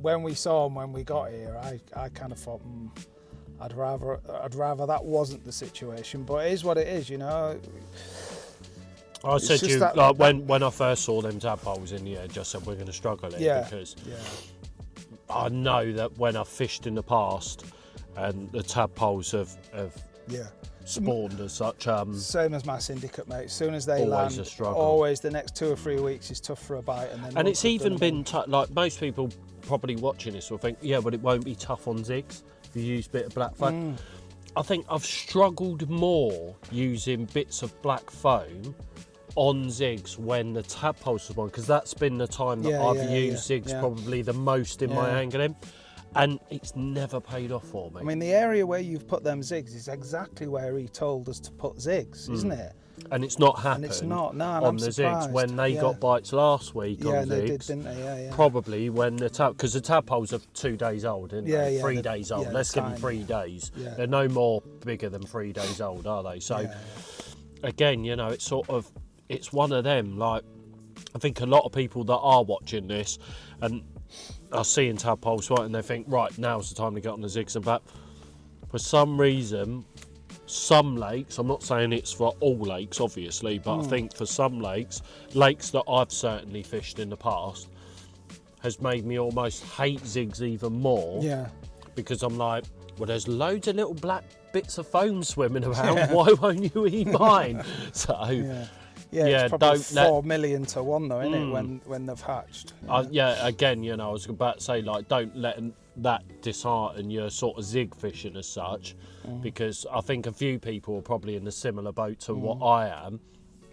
when we saw them when we got here, I kind of thought, I'd rather that wasn't the situation, but it is what it is, you know. I said to you, like when I first saw them tadpoles in the edge, I said we're going to struggle here because I know that when I've fished in the past and the tadpoles have spawned as such. Same as my syndicate, mate. As soon as they land, always the next 2 or 3 weeks is tough for a bite. And it's even been like most people probably watching this will think, yeah, but it won't be tough on zigs if you use a bit of black foam. I think I've struggled more using bits of black foam on zigs when the tadpoles was on, because that's been the time that I've used zigs probably the most in my angling, and it's never paid off for me. I mean, the area where you've put them zigs is exactly where he told us to put zigs, isn't it? And it's not happened. And it's not, no, and on I'm the surprised. zigs when they got bites last week on zigs. Yeah, they did, didn't they? Probably when because the tadpoles are 2 days old, aren't they? 3 days old. Let's give them 3 days. They're no more bigger than 3 days old, are they? So again, you know, it's one of them. Like, I think a lot of people that are watching this and are seeing tadpoles, right, and they think, right, now's the time to get on the zigs and back. For some reason, some lakes, I'm not saying it's for all lakes obviously, but I think for some lakes that I've certainly fished in the past, has made me almost hate zigs even more. Because I'm like, well, there's loads of little black bits of foam swimming around, why won't you eat mine? So it's probably 4 million to 1 though, isn't it, when they've hatched? Again, you know, I was about to say, like, don't let that dishearten your sort of zig fishing as such, because I think a few people are probably in a similar boat to what I am.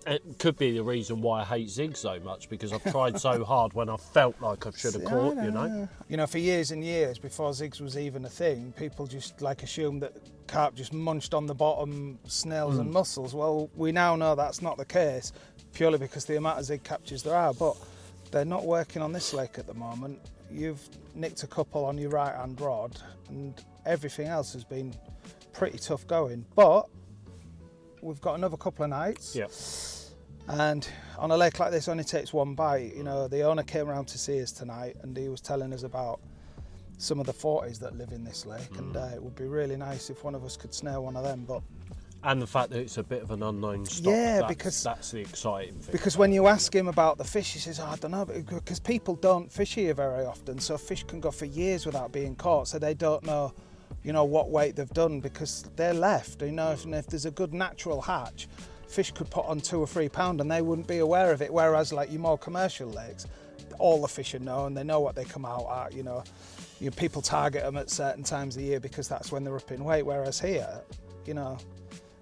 It could be the reason why I hate zigs so much, because I've tried so hard when I felt like I should have caught, you know. You know, for years and years before zigs was even a thing, people just like assumed that carp just munched on the bottom snails and mussels. Well, we now know that's not the case, purely because the amount of zig captures there are, but they're not working on this lake at the moment. You've nicked a couple on your right hand rod and everything else has been pretty tough going, but we've got another couple of nights. And on a lake like this, only takes 1 bite. You know, the owner came around to see us tonight and he was telling us about some of the 40s that live in this lake, and it would be really nice if one of us could snare one of them. And the fact that it's a bit of an unknown stock, because that's the exciting thing. Because when you ask him about the fish, he says, I don't know, because people don't fish here very often, so fish can go for years without being caught, so they don't know, you know, what weight they've done because they're left. You know, if there's a good natural hatch, fish could put on 2 or 3 pound and they wouldn't be aware of it, whereas like your more commercial lakes, all the fish are known, they know what they come out at, you know, people target them at certain times of the year because that's when they're up in weight, whereas here, you know,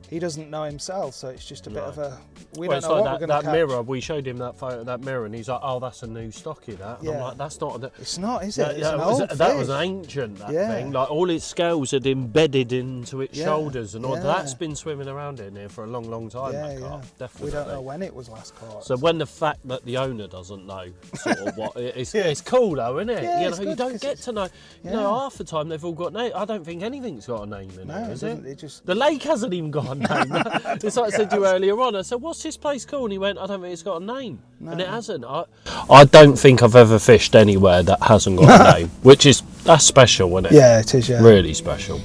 he doesn't know himself, so it's just a bit of a, we don't know what we're going to catch. That mirror, we showed him that photo of that mirror and he's like, oh, that's a new stocky, that. And I'm like, that's not. It's not, is it? It's an old fish. That was ancient, that thing. Like, all its scales had embedded into its shoulders and all. That's been swimming around in here for a long, long time, that carp. Definitely. We don't know when it was last caught. So when the fact that the owner doesn't know sort of what, it's cool though, isn't it? Yeah, you know, you don't get to know. You know, half the time they've all got names. I don't think anything's got a name in it, is it? The lake hasn't even got a name. It's like I said to you earlier on, I said, what's this place called? And he went, I don't think it's got a name. No. And it hasn't. I don't think I've ever fished anywhere that hasn't got a name, that's special, isn't it? Yeah, it is, yeah. Really special.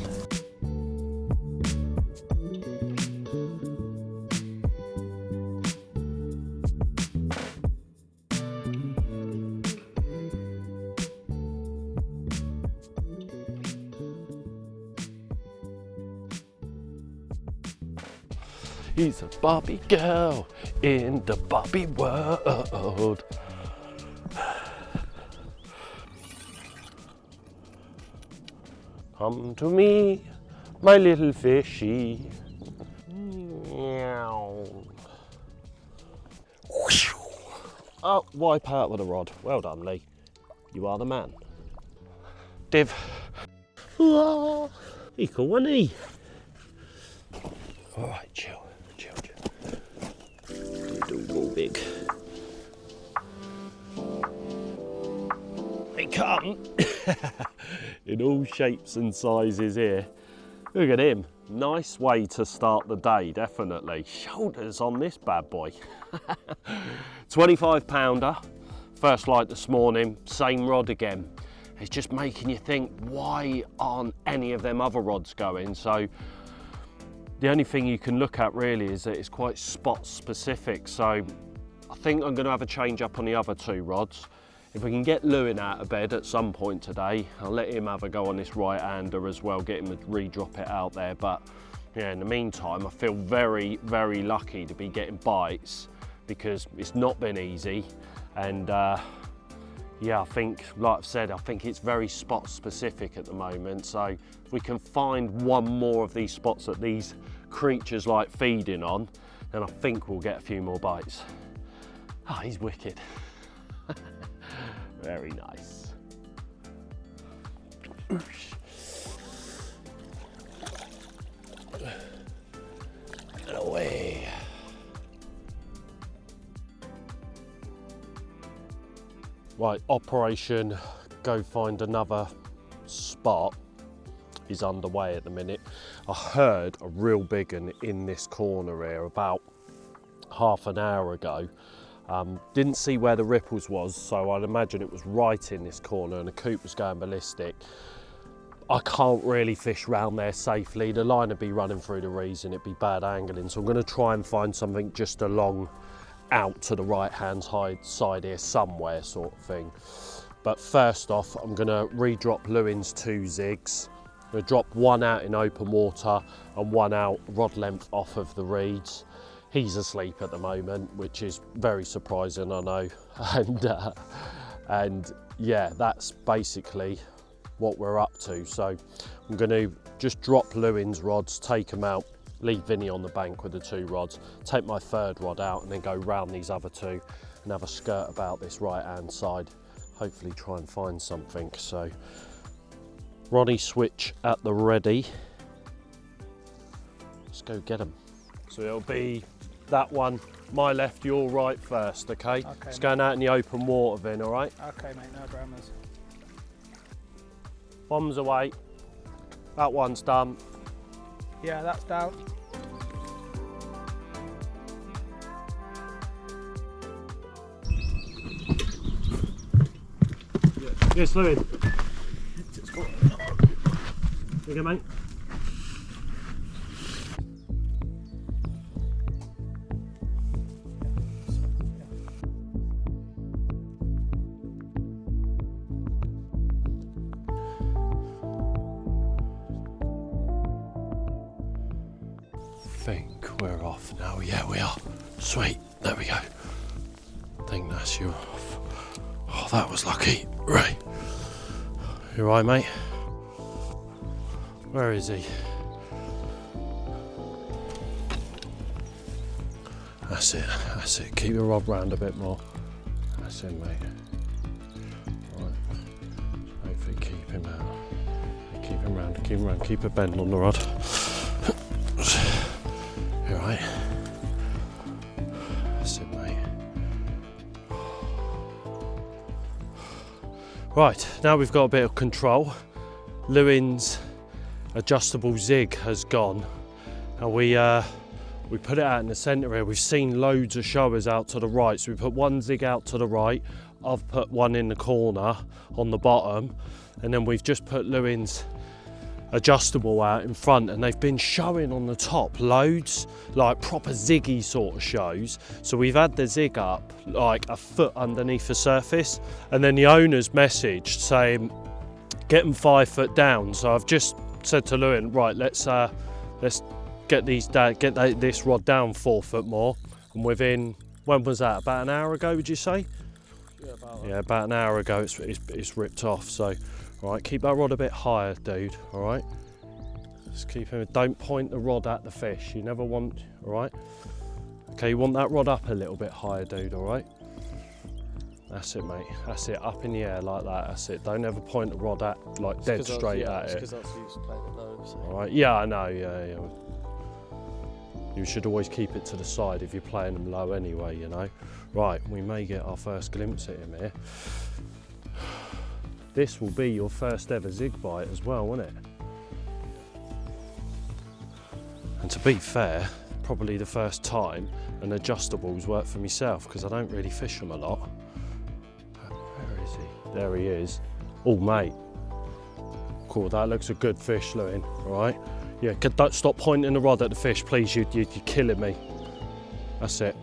He's a Barbie girl in the Barbie world. Come to me, my little fishy. Meow. Oh, wipe out with a rod. Well done, Lee. You are the man. Div. He cool, wasn't he? All right, chill. Don't go big. They come in all shapes and sizes here. Look at him. Nice way to start the day, definitely. Shoulders on this bad boy. 25 pounder. First light this morning, same rod again. It's just making you think, why aren't any of them other rods going? So the only thing you can look at really is that it's quite spot specific. So I think I'm going to have a change up on the other two rods. If we can get Lewin out of bed at some point today, I'll let him have a go on this right-hander as well, get him to re-drop it out there. But yeah, in the meantime, I feel very, very lucky to be getting bites because it's not been easy. And yeah, I think, like I've said, I think it's very spot specific at the moment. So if we can find one more of these spots that these creatures like feeding on, then I think we'll get a few more bites. Ah, he's wicked. Very nice. And away. Right, operation go find another spot is underway at the minute. I heard a real big one in this corner here about half an hour ago. Didn't see where the ripples was, so I'd imagine it was right in this corner and the coop was going ballistic. I can't really fish round there safely. The line would be running through the reeds and it'd be bad angling. So I'm going to try and find something just along out to the right hand side here somewhere, sort of thing. But first off, I'm going to re-drop Lewin's 2 zigs. I'm going to drop one out in open water and one out rod length off of the reeds. He's asleep at the moment, which is very surprising, I know. And yeah, that's basically what we're up to. So I'm going to just drop Lewin's rods, take them out, leave Vinny on the bank with the 2 rods, take my 3rd rod out and then go round these other 2 and have a skirt about this right hand side. Hopefully try and find something. So Ronnie switch at the ready. Let's go get them. So it'll be that one, my left, your right first, okay? It's going out in the open water, Vin, all right? Okay, mate, no dramas. Bombs away. That one's done. Yeah, that's down. Yes, Lewin. There you go, mate. I think we're off now. Yeah, we are. Sweet. There we go. I think that's you off. Oh, that was lucky. Right. You right, mate? Where is he? That's it. That's it. Keep your rod round a bit more. That's it, mate. Right. Hopefully keep him out. Keep him round. Keep him round. Keep a bend on the rod. You right? That's it, mate. Right, now we've got a bit of control. Lewin's adjustable zig has gone, and we put it out in the centre here. We've seen loads of showers out to the right, so we put one zig out to the right. I've put one in the corner on the bottom, and then we've just put Lewin's adjustable out in front, and they've been showing on the top loads, like proper ziggy sort of shows. So we've had the zig up like a foot underneath the surface, and then the owner's messaged saying get them 5 foot down. So I've just said to Lewin, right, let's get this rod down 4 foot more, and within, when was that? About an hour ago, would you say? Yeah, about an hour ago it's ripped off. So, all right, keep that rod a bit higher, dude. All right, just keep him. Don't point the rod at the fish. You never want. All right. Okay, you want that rod up a little bit higher, dude. All right. That's it, mate. That's it. Up in the air like that. That's it. Don't ever point the rod at like dead straight at it. Because that's used to playing it low. So. All right. Yeah, I know. Yeah. You should always keep it to the side if you're playing them low anyway, you know. Right, we may get our first glimpse at him here. This will be your first ever zig bite as well, won't it? And to be fair, probably the first time an adjustables work for myself, because I don't really fish them a lot. Where is he? There he is. Oh, mate. Cool, that looks a good fish, Lewin, all right? Yeah, don't stop pointing the rod at the fish, please. You're killing me. That's it.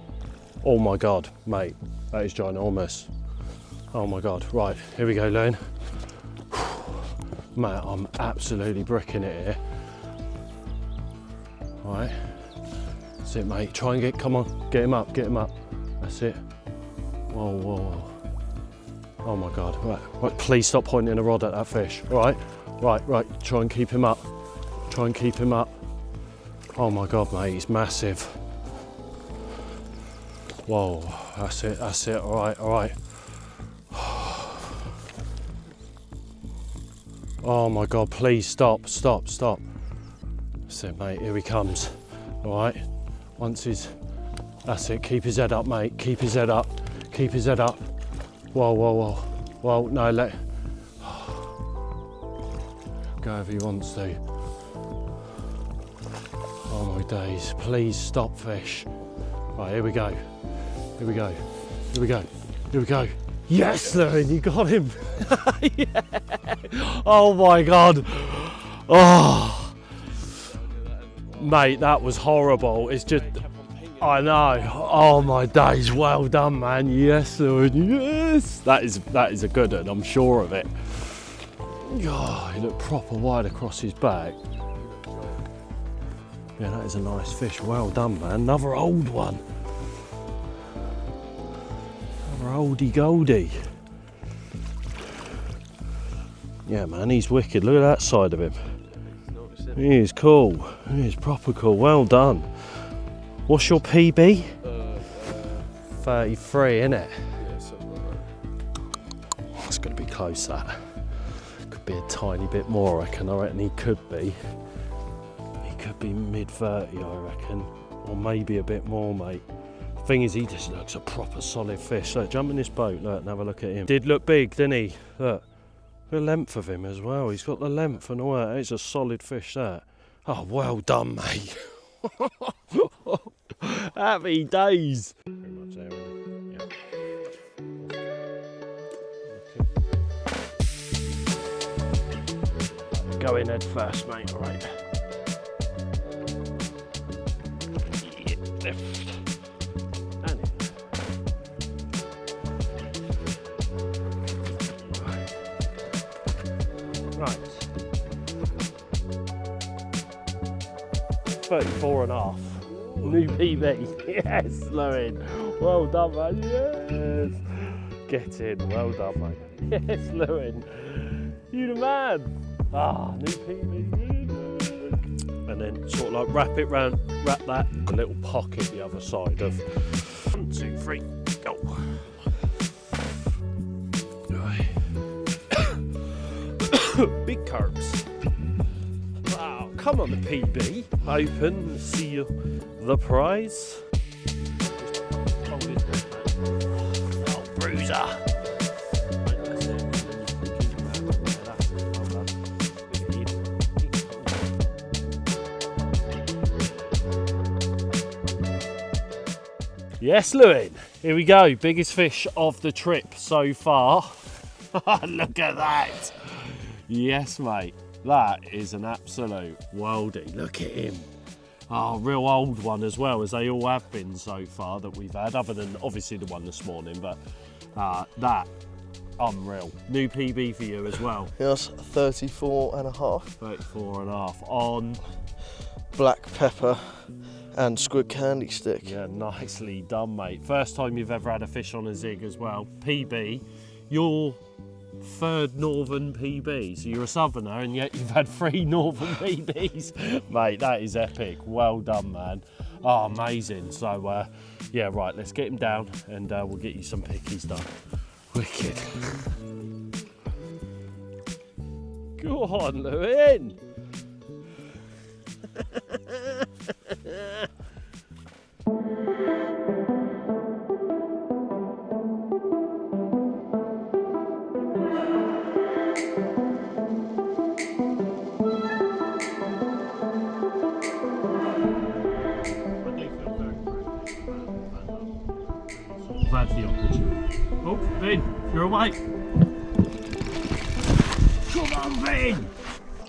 Oh my God, mate, that is ginormous. Oh my God, right, here we go, Lewin. Mate, I'm absolutely bricking it here. All right, that's it, mate. Try and come on, get him up. That's it. Whoa. Oh my God, right, please stop pointing the rod at that fish. All right, try and keep him up. Oh my God, mate, he's massive. Whoa, that's it, all right. Oh my God, please stop. That's it, mate, here he comes. All right, that's it, keep his head up, mate, keep his head up. Whoa, no, go if he wants to. Oh my days, please stop, fish. Right, here we go. Yes, Lewin, you got him. Yeah. Oh my God. Oh, mate, that was horrible. It's just, I know. Oh my days, well done, man. Yes, Lewin, yes. That is a good one, I'm sure of it. Oh, he looked proper wide across his back. Yeah, that is a nice fish. Well done, man. Another old one. Another oldie goldie. Yeah, man, he's wicked. Look at that side of him. He is cool. He is proper cool. Well done. What's your PB? 33, isn't it? Yeah, something like that. It's going to be close, that. Could be a tiny bit more, I reckon he could be. Could be mid-30, I reckon, or maybe a bit more, mate. Thing is, he just looks a proper solid fish. Look, jump in this boat, look, and have a look at him. Did look big, didn't he? Look, the length of him as well. He's got the length and all that. It's a solid fish, that. Oh, well done, mate. Happy days. Pretty much there, isn't it? Yeah. Go in head first, mate, all right. Left and in. Right. 34 and a half. New PB. Yes, Lewin. Well done, man. Yes. Get in. Well done, mate. Yes, Lewin. You the man. Ah, new PB. And then sort of like wrap that a little pocket the other side of 1, 2, 3, go. Big carps. Wow, come on the PB. Open and see the prize. Oh, bruiser. Yes, Lewin, here we go. Biggest fish of the trip so far. Look at that. Yes, mate. That is an absolute worldie. Look at him. Oh, real old one as well, as they all have been so far that we've had, other than obviously the one this morning, but that, unreal. New PB for you as well. Yes, 34 and a half. 34 and a half on black pepper and squid candy stick. Yeah, nicely done, mate. First time you've ever had a fish on a zig as well. PB, your third northern PB. So you're a southerner and yet you've had 3 northern PBs. Mate, that is epic. Well done, man. Oh, amazing. So, yeah, right, let's get him down and we'll get you some pickies done. Wicked. Go on, Lewin. Glad the opportunity. Oh, Vin, you're awake. Come on, Vin.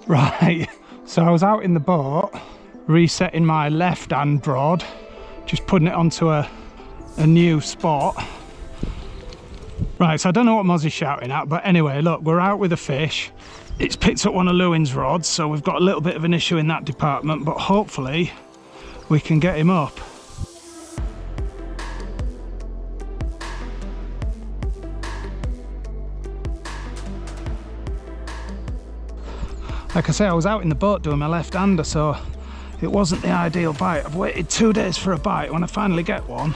Right, so I was out in the boat, resetting my left hand rod, just putting it onto a new spot. Right, so I don't know what Mozzie's shouting at, but anyway, look, we're out with a fish. It's picked up one of Lewin's rods, so we've got a little bit of an issue in that department, but hopefully we can get him up. Like I say, I was out in the boat doing my left-hander, so it wasn't the ideal bite. I've waited 2 days for a bite. When I finally get one,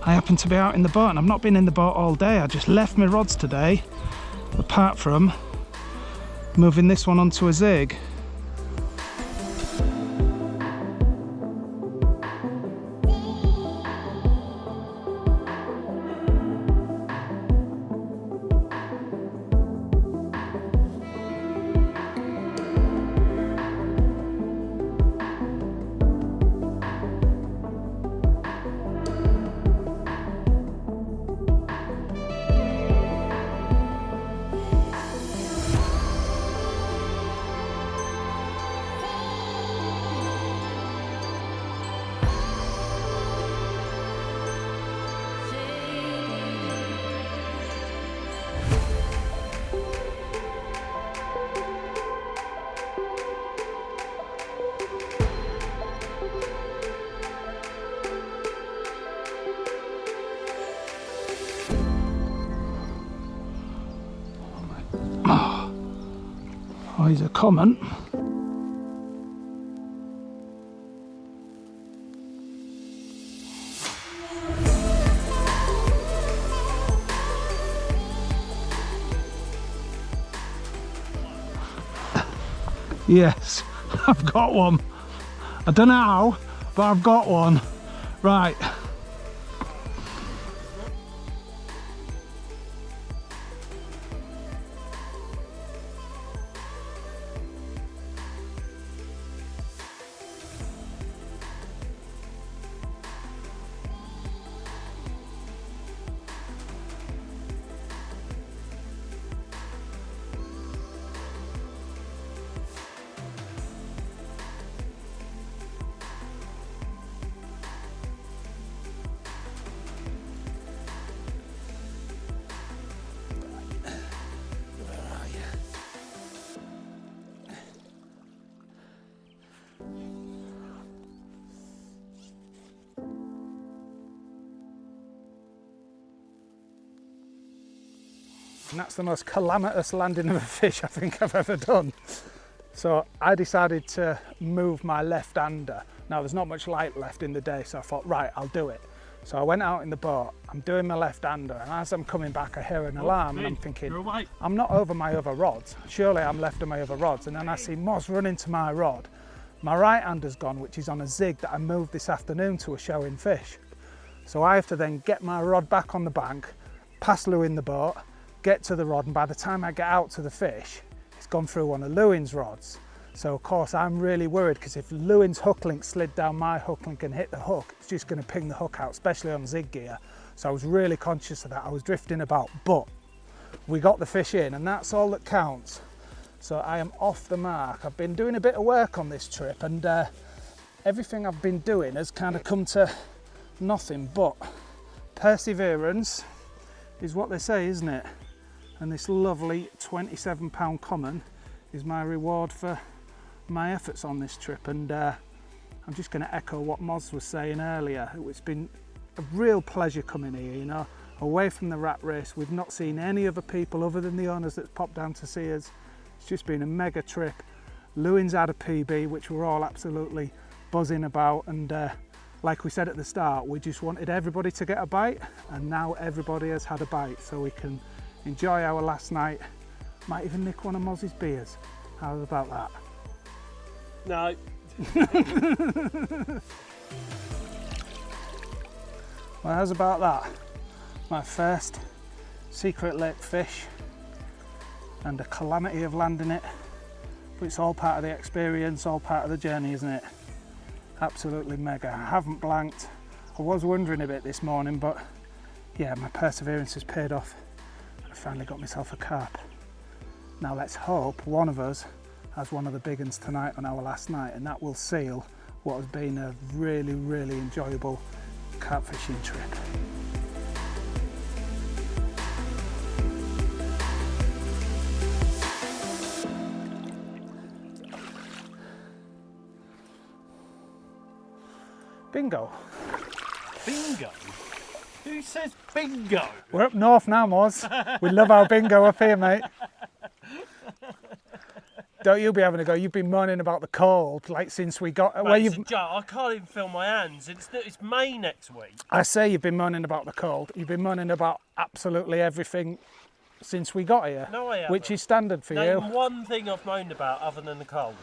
I happen to be out in the boat, and I've not been in the boat all day. I just left my rods today, apart from moving this one onto a zig. Oh, he's a common. Yes, I've got one. I don't know how, but I've got one. Right. And that's the most calamitous landing of a fish I think I've ever done. So I decided to move my left-hander. Now there's not much light left in the day, so I thought, right, I'll do it. So I went out in the boat, I'm doing my left-hander, and as I'm coming back I hear an alarm and I'm thinking, I'm not over my other rods, surely I'm left of my other rods. And then I see Moz running to my rod. My right-hander's gone, which is on a zig that I moved this afternoon to a showing fish. So I have to then get my rod back on the bank, pass Lou in the boat, get to the rod, and by the time I get out to the fish, it's gone through one of Lewin's rods. So of course I'm really worried, because if Lewin's hook link slid down my hook link and hit the hook, it's just going to ping the hook out, especially on zig gear. So I was really conscious of that. I was drifting about, but we got the fish in, and that's all that counts. So I am off the mark. I've been doing a bit of work on this trip, and everything I've been doing has kind of come to nothing, but perseverance is what they say, isn't it? And this lovely £27 common is my reward for my efforts on this trip. And I'm just going to echo what Moz was saying earlier. It's been a real pleasure coming here, you know, away from the rat race. We've not seen any other people other than the owners that's popped down to see us. It's just been a mega trip. Lewin's had a PB, which we're all absolutely buzzing about, and like we said at the start, we just wanted everybody to get a bite, and now everybody has had a bite, so we can enjoy our last night. Might even nick one of Moz's beers. How about that? No. Well, how's about that? My first secret lake fish, and a calamity of landing it. But it's all part of the experience, all part of the journey, isn't it? Absolutely mega. I haven't blanked. I was wondering a bit this morning, but yeah, my perseverance has paid off. I finally got myself a carp. Now let's hope one of us has one of the big ones tonight on our last night, and that will seal what has been a really, really enjoyable carp fishing trip. Bingo. Bingo? Who says bingo? We're up north now, Moz. We love our bingo up here, mate. Don't you be having a go. You've been moaning about the cold, like since we got... Mate, it's a joke. I can't even feel my hands. It's May next week. I say you've been moaning about the cold. You've been moaning about absolutely everything since we got here. No, I haven't. Which is standard for Name you. one thing I've moaned about other than the cold.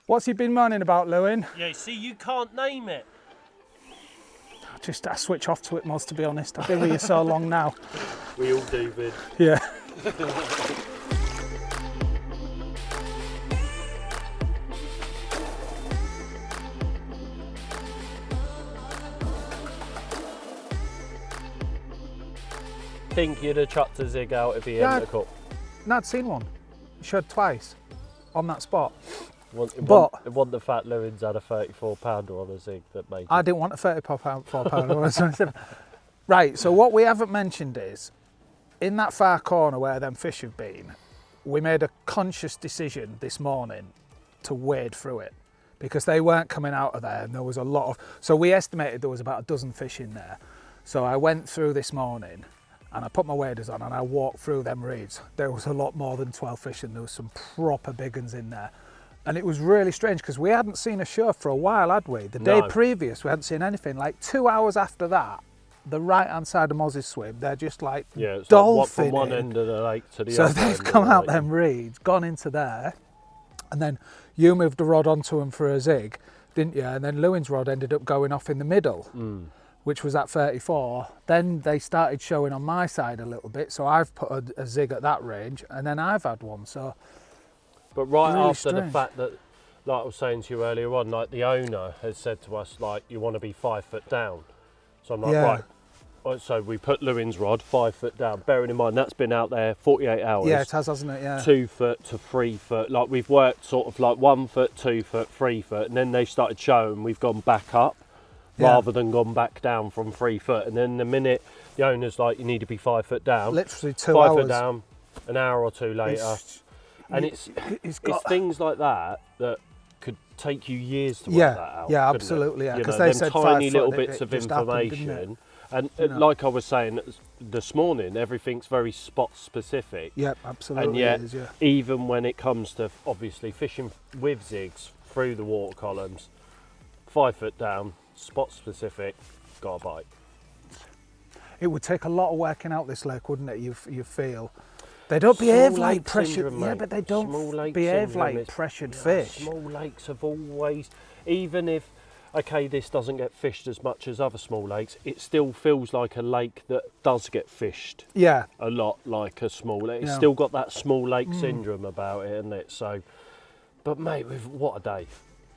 What's he been moaning about, Lewin? Yeah, see, you can't name it. I switch off to it, Moz, to be honest. I've been with you so long now. We all do, Vid. Yeah. Think you'd have chucked a zig out if he Yeah, hadn't caught. No, I'd seen one. Showed twice on that spot. It wasn't the fact Lewin's had a 34 pounder on a zig that made I didn't want a 34 pounder. Right, so what we haven't mentioned is, in that far corner where them fish have been, we made a conscious decision this morning to wade through it, because they weren't coming out of there, and there was a lot of... So we estimated there was about a dozen fish in there. So I went through this morning, and I put my waders on and I walked through them reeds. There was a lot more than 12 fish, and there was some proper big ones in there. And it was really strange because we hadn't seen a show for a while, had we? The day previous, we hadn't seen anything. Like 2 hours after that, the right-hand side of Moz's swim, they're just like dolphining. Like from one end of the lake to the other. other. So they've come out them reeds, gone into there, and then you moved the rod onto them for a zig, didn't you? And then Lewin's rod ended up going off in the middle, which was at 34. Then they started showing on my side a little bit, so I've put a zig at that range, and then I've had one. So. But right really after strange. the fact that, like I was saying to you earlier on, like the owner has said to us, like, you want to be 5 foot down. So I'm like, right. So we put Lewin's rod 5 foot down, bearing in mind that's been out there 48 hours. Yeah, it has, hasn't it? Yeah. 2 foot to 3 foot. Like we've worked sort of like 1 foot, 2 foot, 3 foot, and then they started showing we've gone back up rather than gone back down from 3 foot. And then the minute the owner's like, you need to be 5 foot down. Literally 2 5 hours. foot down, an hour or two later. And it's things like that that could take you years to work that out. Yeah, absolutely. Yeah, because they said tiny 5 little foot, bits of information. Happened, and like I was saying this morning, everything's very spot specific. Yep, absolutely. And yet, it is, even when it comes to obviously fishing with zigs through the water columns, 5 foot down, spot specific, got a bite. It would take a lot of working out this lake, wouldn't it? You feel. They don't behave like pressured, but they don't behave like pressured fish. Small lakes have always, even if, okay, this doesn't get fished as much as other small lakes, it still feels like a lake that does get fished. Yeah. A lot like a small lake. It's still got that small lake syndrome about it, isn't it? So, but mate, what a day.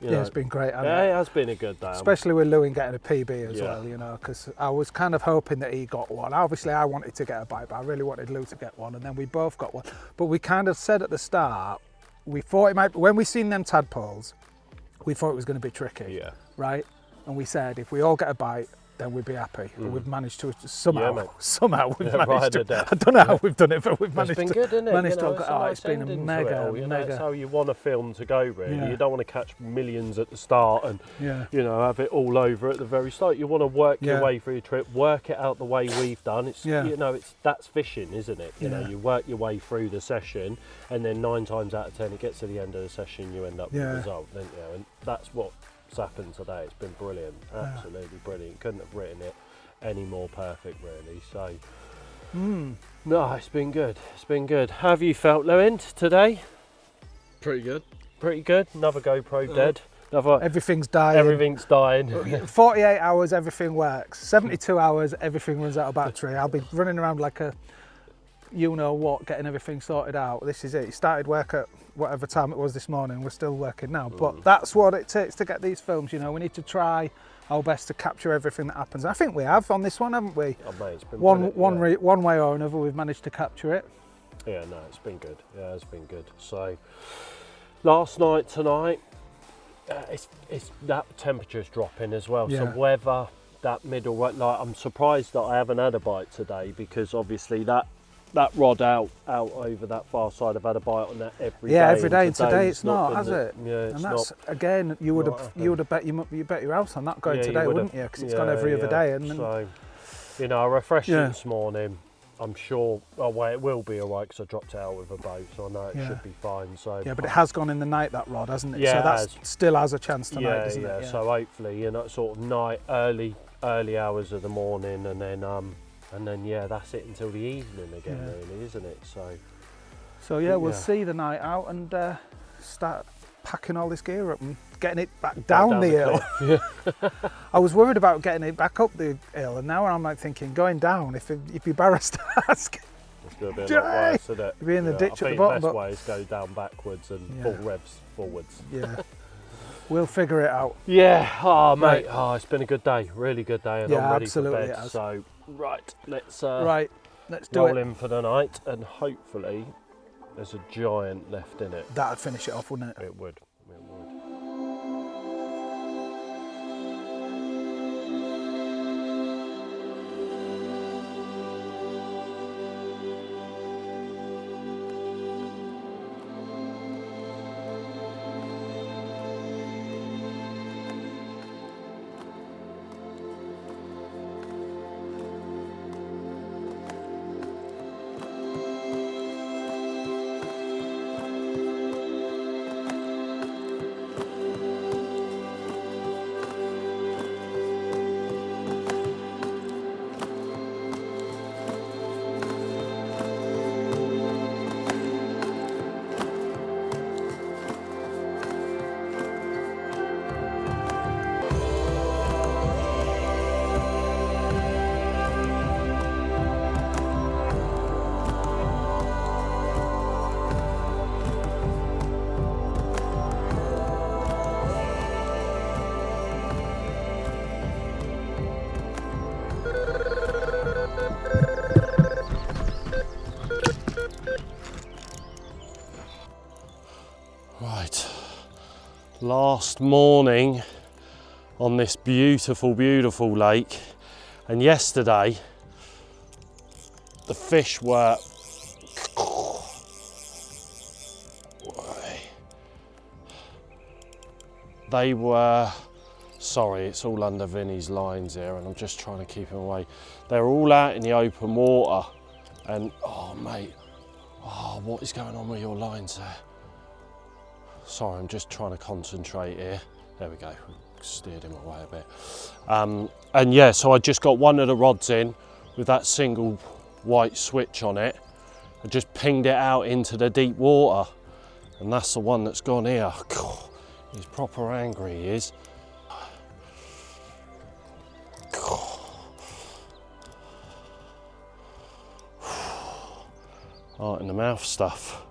You know, it's been great. It has been a good day. Especially with Lewin getting a PB as well, you know, because I was kind of hoping that he got one. Obviously, I wanted to get a bite, but I really wanted Lew to get one, and then we both got one. But we kind of said at the start, we thought it might, when we seen them tadpoles, we thought it was going to be tricky, right? And we said, if we all get a bite, then we'd be happy. We've managed to Yeah, somehow mate. we've Yeah, managed right to. to death. I don't know how we've done it, but we've managed It's been to. good, isn't it? Managed to. It's a nice It's been a ending to it mega, all, you know, mega. That's how you want a film to go, really. Yeah. You don't want to catch millions at the start and Yeah. you know, have it all over at the very start. You want to work your Yeah. way through your trip, work it out the way we've done. It's Yeah. you know, that's fishing, isn't it? You know, Yeah. you work your way through the session, and then 9 times out of 10, it gets to the end of the session, you end up with Yeah. a result, don't you? And that's what's happened today. It's been brilliant, absolutely brilliant. Couldn't have written it any more perfect, really. So, no, it's been good. It's been good. How have you felt, Lewin, today? Pretty good. Pretty good. Another GoPro dead. Another. Everything's dying. Everything's dying. 48 hours, everything works. 72 hours, everything runs out of battery. I'll be running around like a, you know what, getting everything sorted out. This is it. It started work at whatever time it was this morning. We're still working now, but that's what it takes to get these films. You know, we need to try our best to capture everything that happens. I think we have on this one, haven't we? Oh, mate, it's been One brilliant, one way or another, we've managed to capture it. yeah, no, it's been good. Yeah, it's been good. So, last night, tonight, it's that temperature's dropping as well. Yeah. So weather, that middle, like I'm surprised that I haven't had a bite today, because obviously that rod out over that far side, I've had a bite on that every day. Yeah, every day. And Today it's today's not, been has the- it? Yeah, it's And that's not. again, you would not have bet you bet your house on that going Yeah, you today, would wouldn't have. you? Because it's gone every other day, and then, So, you know, I refreshed Yeah. it this morning. I'm sure, oh well, it will be alright, because I dropped it out with a boat, so I know it Yeah. should be fine. So yeah, but it has gone in the night, that rod, hasn't it? Yeah, so it that has. still has a chance tonight, yeah, doesn't yeah. it? So hopefully, you know, sort of night, early hours of the morning, and then yeah, that's it until the evening again, Yeah. really, isn't it? So yeah, we'll Yeah. see the night out and start packing all this gear up and getting it back down the hill. cliff. I was worried about getting it back up the hill, and now I'm like thinking, going down, if you barras task, It's going to be a lot worse, isn't it? You'll be in the ditch I at the think bottom, the best but- way is go down backwards and Yeah. full revs forwards. yeah, we'll figure it out. Yeah, oh mate, Right. oh, it's been a good day, really good day, and Yeah, I'm ready absolutely for it bed. has. So, right, let's Right, let's do roll it. in for the night, and hopefully there's a giant left in it. That'd finish it off, wouldn't it? It would. Right, last morning on this beautiful, beautiful lake, and yesterday the fish were sorry, it's all under Vinny's lines here, and I'm just trying to keep him away. They're all out in the open water, and oh mate, oh, what is going on with your lines there? Sorry, I'm just trying to concentrate here. There we go, steered him away a bit. And yeah, so I just got one of the rods in with that single white switch on it. I just pinged it out into the deep water, and that's the one that's gone here. God, he's proper angry, he is. Heart in the mouth stuff.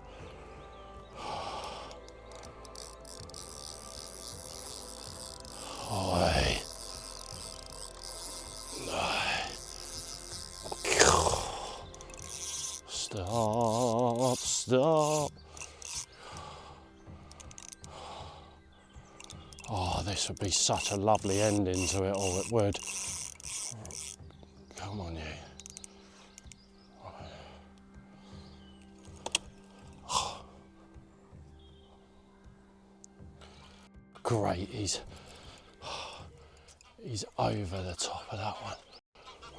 Oi. Stop, stop. Oh, this would be such a lovely ending to it all, it would. Come on, you. Great, he's over the top of that one.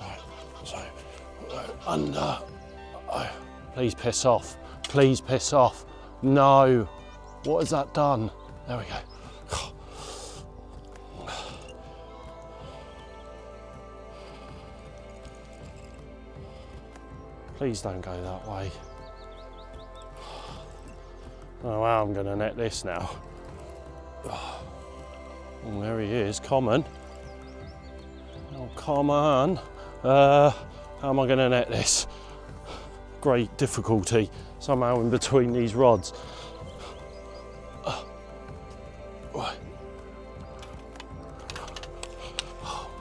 Right, so under. Oh, please piss off. Please piss off. No. What has that done? There we go. Please don't go that way. Oh wow, I'm going to net this now. Oh, there he is, common. Oh, come on. How am I going to net this? Great difficulty somehow in between these rods. Oh,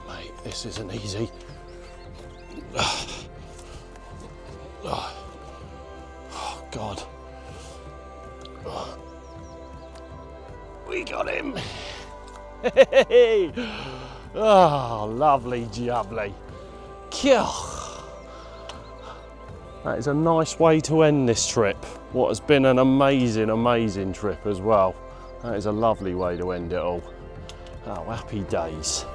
mate, this isn't easy. Oh, God. We got him. Oh, lovely jubbly. That is a nice way to end this trip. What has been an amazing, amazing trip as well. That is a lovely way to end it all. Oh, happy days.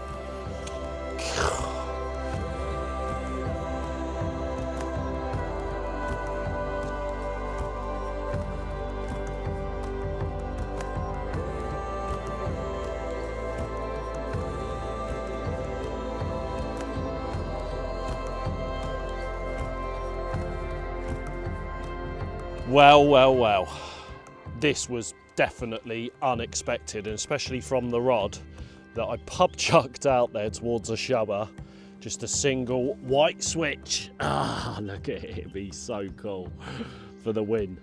Well, well, well. This was definitely unexpected, and especially from the rod that I pub chucked out there towards a shower. Just a single white switch. Ah, look at him, he's so cool for the win.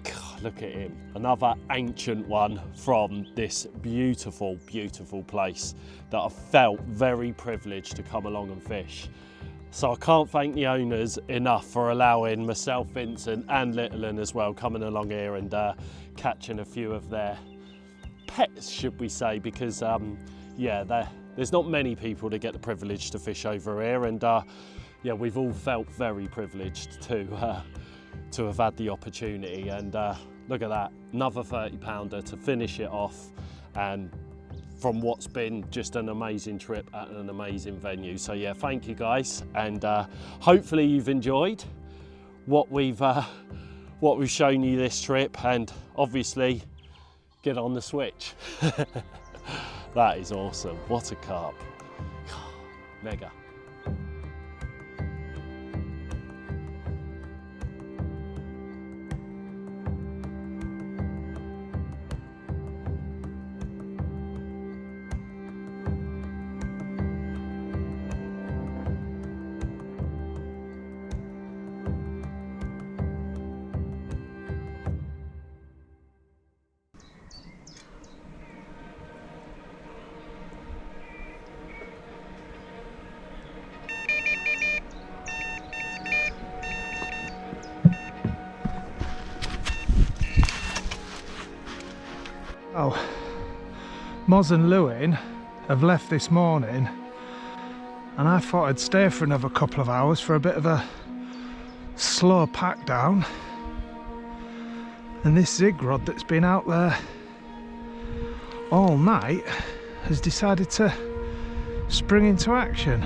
God, look at him. Another ancient one from this beautiful, beautiful place that I felt very privileged to come along and fish. So I can't thank the owners enough for allowing myself, Vincent and Little 'Un as well coming along here and catching a few of their pets, should we say, because yeah, there's not many people that get the privilege to fish over here, and yeah, we've all felt very privileged to have had the opportunity. And look at that, another 30-pounder to finish it off, and from what's been just an amazing trip at an amazing venue. So yeah, thank you guys, and hopefully you've enjoyed what we've shown you this trip, and obviously get on the switch. That is awesome. What a carp. Mega. Oh, Moz and Lewin have left this morning, and I thought I'd stay for another couple of hours for a bit of a slow pack down. And this zig rod that's been out there all night has decided to spring into action.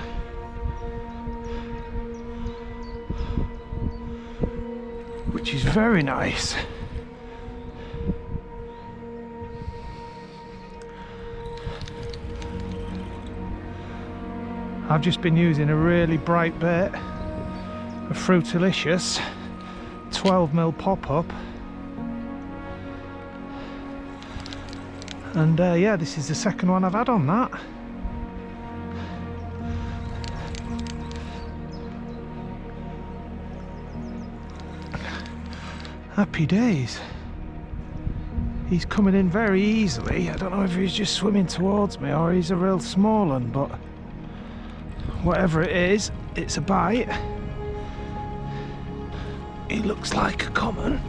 Which is very nice. I've just been using a really bright bait, a Fruitalicious 12mm pop-up, and yeah, this is the second one I've had on that. Happy days. He's coming in very easily. I don't know if he's just swimming towards me or he's a real small one, but whatever it is, it's a bite. He looks like a common.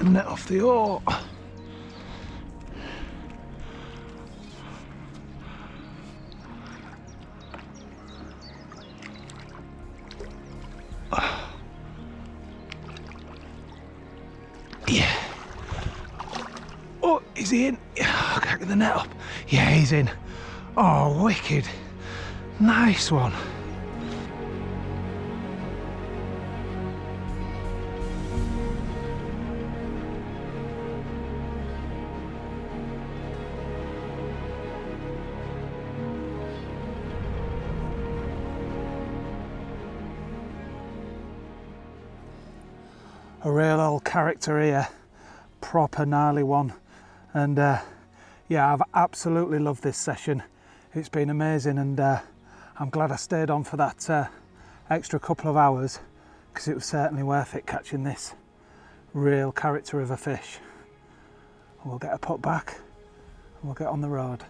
the net off the oar. Yeah. Oh, is he in? I can't get the net up. Yeah, he's in. Oh, wicked. Nice one. A real old character here, proper gnarly one, and yeah, I've absolutely loved this session. It's been amazing, and I'm glad I stayed on for that extra couple of hours, because it was certainly worth it catching this real character of a fish. We'll get a put back and we'll get on the road.